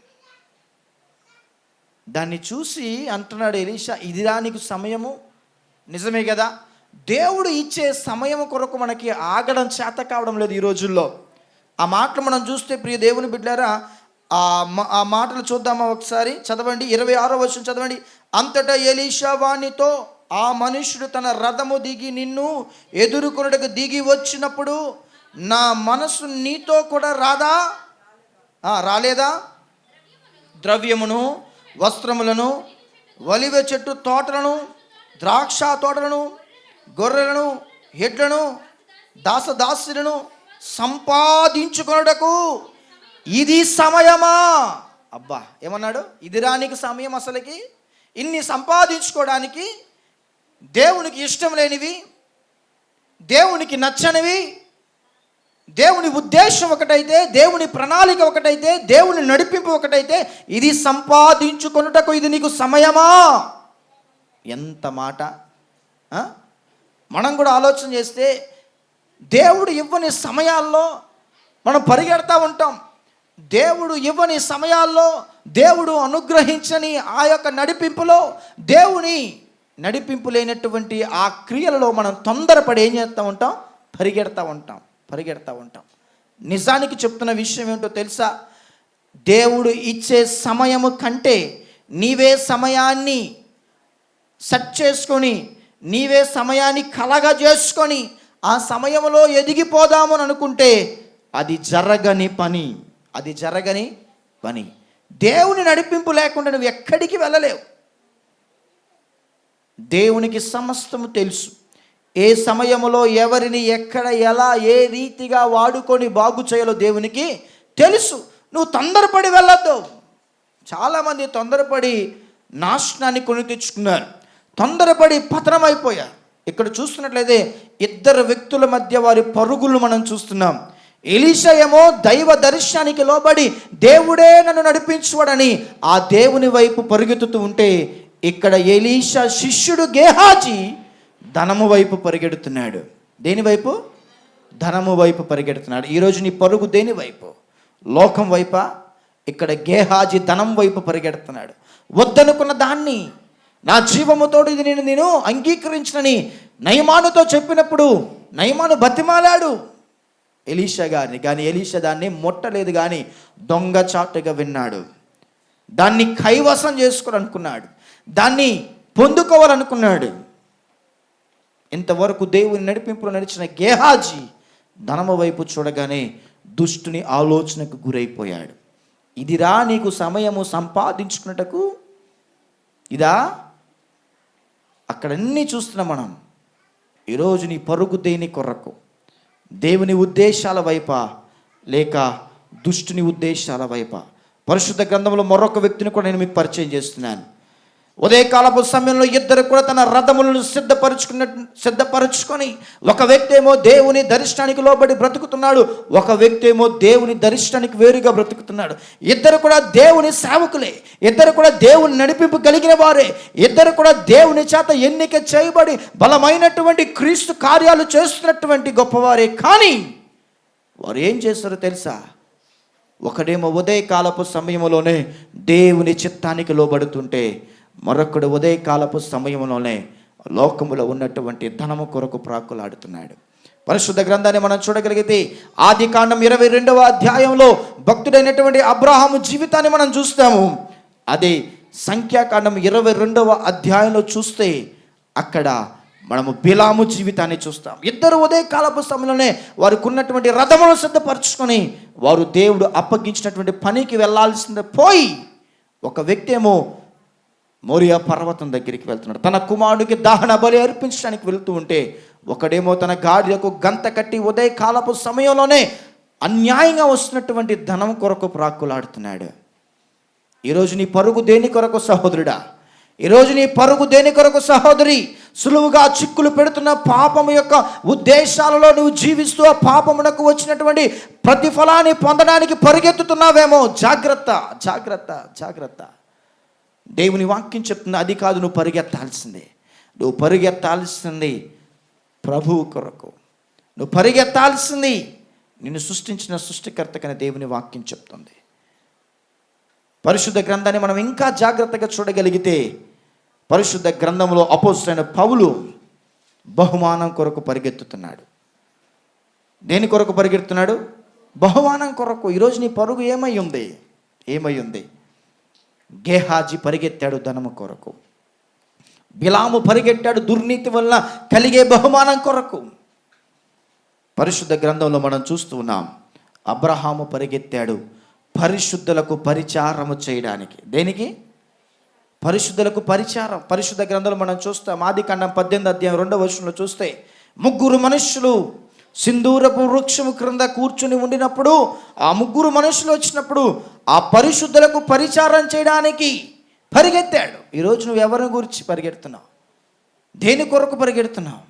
దాన్ని చూసి అంటున్నాడు ఎలీషా, ఇదిరా నీకు సమయము. నిజమే కదా. దేవుడు ఇచ్చే సమయం కొరకు మనకి ఆగడం చేత కావడం లేదు ఈ రోజుల్లో. ఆ మాటలు మనం చూస్తే ప్రియ దేవుని బిడ్డారా, ఆ మాటలు చూద్దామా ఒకసారి? చదవండి, 26వ వచనం చదవండి. అంతటా ఎలీషా వానితో, ఆ మనుష్యుడు తన రథము దిగి నిన్ను ఎదుర్కొనుటకు దిగి వచ్చినప్పుడు నా మనసు నీతో కూడా రాలేదా? ద్రవ్యమును, వస్త్రములను, ఒలివ చెట్టు తోటలను, ద్రాక్ష తోటలను, గొర్రెలను, ఎడ్లను, దాసదాసులను సంపాదించుకొనుటకు ఇది సమయమా? అబ్బా, ఏమన్నాడు? ఇది రానికి సమయం అసలుకి. ఇన్ని సంపాదించుకోవడానికి దేవునికి ఇష్టం లేనివి, దేవునికి నచ్చనివి, దేవుని ఉద్దేశం ఒకటైతే, దేవుని ప్రణాళిక ఒకటైతే, దేవుని నడిపింపు ఒకటైతే, ఇది సంపాదించుకొనుటకు ఇది నీకు సమయమా? ఎంత మాట! మనం కూడా ఆలోచన చేస్తే దేవుడు ఇవ్వని సమయాల్లో మనం పరిగెడతా ఉంటాం. దేవుడు ఇవ్వని సమయాల్లో, దేవుడు అనుగ్రహించని ఆ యొక్క నడిపింపులో, దేవుని నడిపింపు లేనటువంటి ఆ క్రియలలో మనం తొందరపడి ఏం చేస్తూ ఉంటాం? పరిగెడతా ఉంటాం. నిజానికి చెప్తున్న విషయం ఏమిటో తెలుసా? దేవుడు ఇచ్చే సమయము కంటే నీవే సమయాన్ని సెట్ చేసుకొని, నీవే సమయాన్ని కలగా చేసుకొని ఆ సమయంలో ఎదిగిపోదాము అని అనుకుంటే అది జరగని పని. దేవుని నడిపింపు లేకుండా నువ్వు ఎక్కడికి వెళ్ళలేవు. దేవునికి సమస్తము తెలుసు. ఏ సమయంలో ఎవరిని ఎక్కడ ఎలా ఏ రీతిగా వాడుకొని బాగు చేయాలో దేవునికి తెలుసు. నువ్వు తొందరపడి వెళ్ళొద్దు. చాలామంది తొందరపడి నాశనాన్ని కొని తెచ్చుకున్నారు, తొందరపడి పతనమైపోయారు. ఇక్కడ చూస్తున్నట్లయితే ఇద్దరు వ్యక్తుల మధ్య వారి పరుగులు మనం చూస్తున్నాం. ఎలీషా ఏమో దైవ దర్శనానికి లోబడి దేవుడే నన్ను నడిపించువాడని ఆ దేవుని వైపు పరుగెత్తుతూ ఉంటే, ఇక్కడ ఎలీషా శిష్యుడు గేహాజీ ధనము వైపు పరిగెడుతున్నాడు. దేని వైపు? ధనము వైపు పరిగెడుతున్నాడు. ఈరోజు నీ పరుగు దేని వైపు? లోకం వైపా? ఇక్కడ గేహాజీ ధనం వైపు పరిగెడుతున్నాడు. వద్దనుకున్న దాన్ని, నా జీవముతోడు ఇది నేను అంగీకరించనని నయమానుతో చెప్పినప్పుడు నయమాను బతిమాలాడు ఎలీషా గారిని, కానీ ఎలీషా దాన్ని ముట్టలేదు, కానీ దొంగచాటుగా విన్నాడు. దాన్ని కైవసం చేసుకోవాలనుకున్నాడు, దాన్ని పొందుకోవాలనుకున్నాడు. ఇంతవరకు దేవుని నడిపింపులో నడిచిన గేహాజీ ధనము వైపు చూడగానే దుష్టుని ఆలోచనకు గురైపోయాడు. ఇదిరా నీకు సమయము సంపాదించుకున్నటకు, ఇదా? అక్కడన్నీ చూస్తున్నాం మనం. ఈరోజు నీ పరుగు దేని కొరకు? దేవుని ఉద్దేశాల వైపా లేక దుష్టుని ఉద్దేశాల వైపా? పరిశుద్ధ గ్రంథంలో మరొక వ్యక్తిని కూడా నేను మీకు పరిచయం చేస్తున్నాను. ఉదయకాలపు సమయంలో ఇద్దరు కూడా తన రథములను సిద్ధపరచుకొని, ఒక వ్యక్తి ఏమో దేవుని దర్శనానికి లోబడి బ్రతుకుతున్నాడు, ఒక వ్యక్తి ఏమో దేవుని దర్శనానికి వేరుగా బ్రతుకుతున్నాడు. ఇద్దరు కూడా దేవుని సేవకులే, ఇద్దరు కూడా దేవుని నడిపింపు కలిగిన వారే, ఇద్దరు కూడా దేవుని చేత ఎన్నిక చేయబడి బలమైనటువంటి క్రీస్తు కార్యాలు చేస్తున్నటువంటి గొప్పవారే. కానీ వారు ఏం చేస్తారో తెలుసా? ఒకడేమో ఉదయకాలపు సమయంలోనే దేవుని చిత్తానికి లోబడుతుంటే, మరొకడు ఉదయకాలపు సమయంలోనే లోకములో ఉన్నటువంటి ధనము కొరకు ప్రాకులాడుతున్నాడు. పరిశుద్ధ గ్రంథాన్ని మనం చూడగలిగితే ఆదికాండం 22వ అధ్యాయంలో భక్తుడైనటువంటి అబ్రహాము జీవితాన్ని మనం చూస్తాము. అదే సంఖ్యాకాండం 22వ అధ్యాయంలో చూస్తే అక్కడ మనము బిలాము జీవితాన్ని చూస్తాం. ఇద్దరు ఉదయకాలపు సమయంలోనే వారికి ఉన్నటువంటి రథమును సిద్ధపరచుకొని వారు దేవుడు అప్పగించినటువంటి పనికి వెళ్ళాల్సిందే పోయి, ఒక వ్యక్తి ఏమో మోరియా పర్వతం దగ్గరికి వెళ్తున్నాడు. తన కుమారుడికి దహన బలి అర్పించడానికి వెళ్తూ ఉంటే, ఒకడేమో తన గాడిదకు గంత కట్టి ఉదయకాలపు సమయంలోనే అన్యాయంగా వస్తున్నటువంటి ధనం కొరకు ప్రాకులాడుతున్నాడు. ఈరోజు నీ పరుగు దేని కొరకు సహోదరుడా? ఈరోజు నీ పరుగు దేని కొరకు సహోదరి? సులువుగా చిక్కులు పెడుతున్న పాపము యొక్క ఉద్దేశాలలో నువ్వు జీవిస్తూ ఆ పాపమునకు వచ్చినటువంటి ప్రతిఫలాన్ని పొందడానికి పరిగెత్తుతున్నావేమో. జాగ్రత్త, జాగ్రత్త, జాగ్రత్త. దేవుని వాక్యం చెప్తుంది, అది కాదు నువ్వు పరిగెత్తాల్సిందే. నువ్వు పరిగెత్తాల్సింది ప్రభువు కొరకు. నువ్వు పరిగెత్తాల్సింది నిన్ను సృష్టించిన సృష్టికర్తకని దేవుని వాక్యం చెప్తుంది. పరిశుద్ధ గ్రంథాన్ని మనం ఇంకా జాగ్రత్తగా చూడగలిగితే, పరిశుద్ధ గ్రంథంలో అపోస్తలుడైన పౌలు బహుమానం కొరకు పరిగెత్తుతున్నాడు. దేని కొరకు పరిగెడుతున్నాడు? బహుమానం కొరకు. ఈరోజు నీ పరుగు ఏమై ఉంది? ఏమై ఉంది? గేహాజీ పరిగెత్తాడు ధనము కొరకు, బిలాము పరిగెట్టాడు దుర్నీతి వలన కలిగే బహుమానం కొరకు. పరిశుద్ధ గ్రంథంలో మనం చూస్తూ ఉన్నాం, అబ్రహాము పరిగెత్తాడు పరిశుద్ధులకు పరిచారము చేయడానికి. దేనికి? పరిశుద్ధులకు పరిచారం. పరిశుద్ధ గ్రంథంలో మనం చూస్తాం, ఆదికాండం 18వ అధ్యాయం 2వ వచనంలో చూస్తే, ముగ్గురు మనుషులు సింధూరపు వృక్షము క్రింద కూర్చుని ఉండినప్పుడు, ఆ ముగ్గురు మనుషులు వచ్చినప్పుడు ఆ పరిశుద్ధులకు పరిచారం చేయడానికి పరిగెత్తాడు. ఈరోజు నువ్వు ఎవరిని గురించి పరిగెడుతున్నావు? దేని కొరకు పరిగెడుతున్నావు?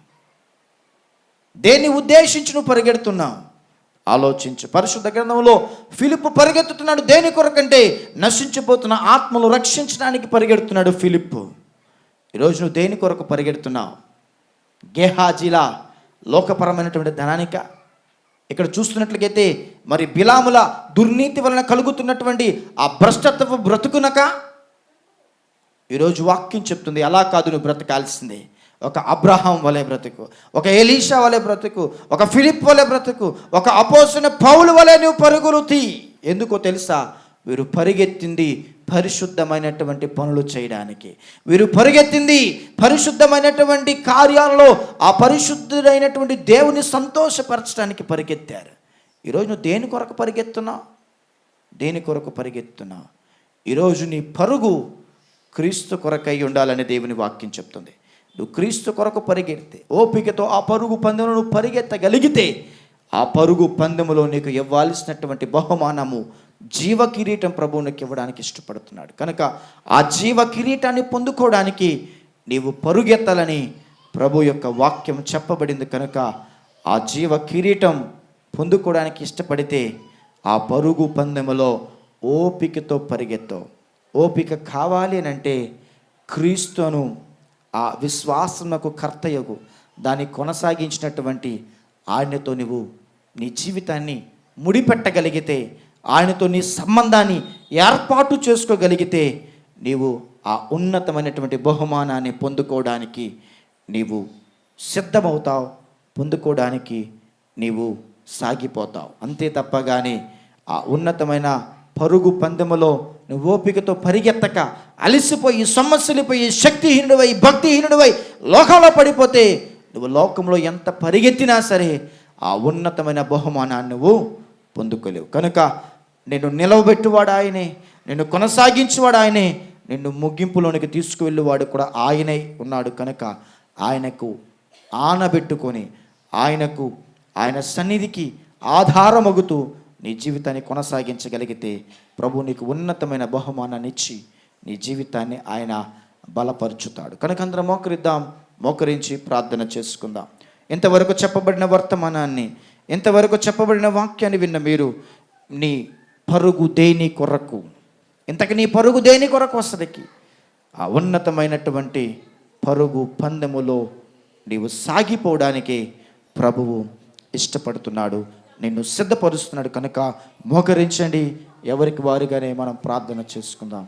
దేన్ని ఉద్దేశించి నువ్వు పరిగెడుతున్నావు? ఆలోచించు. పరిశుద్ధ గ్రంథంలో ఫిలిప్పు పరిగెత్తుతున్నాడు. దేని కొరకంటే నశించిపోతున్న ఆత్మలు రక్షించడానికి పరిగెడుతున్నాడు ఫిలిప్పు. ఈరోజు నువ్వు దేని కొరకు పరిగెడుతున్నావు? గేహాజీలా లోకపరమైనటువంటి ధనానిక? ఇక్కడ చూస్తున్నట్లయితే మరి బిలాముల దుర్నీతి వలన కలుగుతున్నటువంటి ఆ భ్రష్టత్వపు బ్రతుకునక? ఈరోజు వాక్యం చెప్తుంది, అలా కాదు నువ్వు బ్రతకాల్సిందే. ఒక అబ్రహాం వలె బ్రతుకు, ఒక ఎలీషా వలె బ్రతుకు, ఒక ఫిలిప్ వలె బ్రతుకు, ఒక అపోస్తలుడైన పౌలు వలె నువ్వు పరుగులు తీ. ఎందుకో తెలుసా? వీరు పరిగెత్తింది పరిశుద్ధమైనటువంటి పనులు చేయడానికి. వీరు పరిగెత్తింది పరిశుద్ధమైనటువంటి కార్యాలలో ఆ పరిశుద్ధుడైనటువంటి దేవుని సంతోషపరచడానికి పరిగెత్తారు. ఈరోజు నువ్వు దేని కొరకు పరిగెత్తున్నావు? దేని కొరకు పరిగెత్తున్నావు? ఈరోజు నీ పరుగు క్రీస్తు కొరకై ఉండాలని దేవుని వాక్యం చెప్తుంది. నువ్వు క్రీస్తు కొరకు పరిగెడితే, ఓపికతో ఆ పరుగు పందెంలో నువ్వు పరిగెత్తగలిగితే, ఆ పరుగు పందెములో నీకు ఇవ్వాల్సినటువంటి బహుమానము జీవ కిరీటం ప్రభువు నీకు ఇవ్వడానికి ఇష్టపడుతున్నాడు. కనుక ఆ జీవ కిరీటాన్ని పొందుకోవడానికి నీవు పరుగెత్తాలని ప్రభు యొక్క వాక్యం చెప్పబడింది. కనుక ఆ జీవ కిరీటం పొందుకోవడానికి ఇష్టపడితే ఆ పరుగు పందెములో ఓపికతో పరిగెత్తావు. ఓపిక కావాలి అని అంటే క్రీస్తును, ఆ విశ్వాసమునకు కర్తయగు దాన్ని కొనసాగించినటువంటి ఆయనతో నువ్వు నీ జీవితాన్ని ముడిపెట్టగలిగితే, ఆయనతో నీ సంబంధాన్ని ఏర్పాటు చేసుకోగలిగితే, నీవు ఆ ఉన్నతమైనటువంటి బహుమానాన్ని పొందుకోవడానికి నీవు సిద్ధమవుతావు, పొందుకోవడానికి నీవు సాగిపోతావు. అంతే తప్పగానే ఆ ఉన్నతమైన పరుగు పందెములో నువ్వు ఓపికతో పరిగెత్తక అలసిపోయి, సొమ్మసిలిపోయి, శక్తిహీనుడివై, భక్తిహీనుడివై లోకంలో పడిపోతే నువ్వు లోకంలో ఎంత పరిగెత్తినా సరే ఆ ఉన్నతమైన బహుమానాన్ని నువ్వు పొందుకోలేవు. కనుక నిన్ను నిలవబెట్టువాడు ఆయనే, నిన్ను కొనసాగించేవాడు ఆయనే, నిన్ను ముగింపులోనికి తీసుకువెళ్ళేవాడు కూడా ఆయనే ఉన్నాడు. కనుక ఆయనకు ఆనబెట్టుకొని ఆయన సన్నిధికి ఆధారమగుతూ నీ జీవితాన్ని కొనసాగించగలిగితే ప్రభు నీకు ఉన్నతమైన బహుమానాన్ని ఇచ్చి నీ జీవితాన్ని ఆయన బలపరుచుతాడు. కనుక అందరం మోకరించి ప్రార్థన చేసుకుందాం. ఇంతవరకు చెప్పబడిన వర్తమానాన్ని, ఇంతవరకు చెప్పబడిన వాక్యాన్ని విన్న మీరు నీ పరుగు దేని కొరకు, ఇంతకు నీ పరుగు దేని కొరకు వస్తుంది? ఆ ఉన్నతమైనటువంటి పరుగు పందెములో నీవు సాగిపోవడానికి ప్రభువు ఇష్టపడుతున్నాడు, నిన్ను సిద్ధపరుస్తున్నాడు. కనుక మోకరించండి, ఎవరికి వారుగానే మనం ప్రార్థన చేసుకుందాం.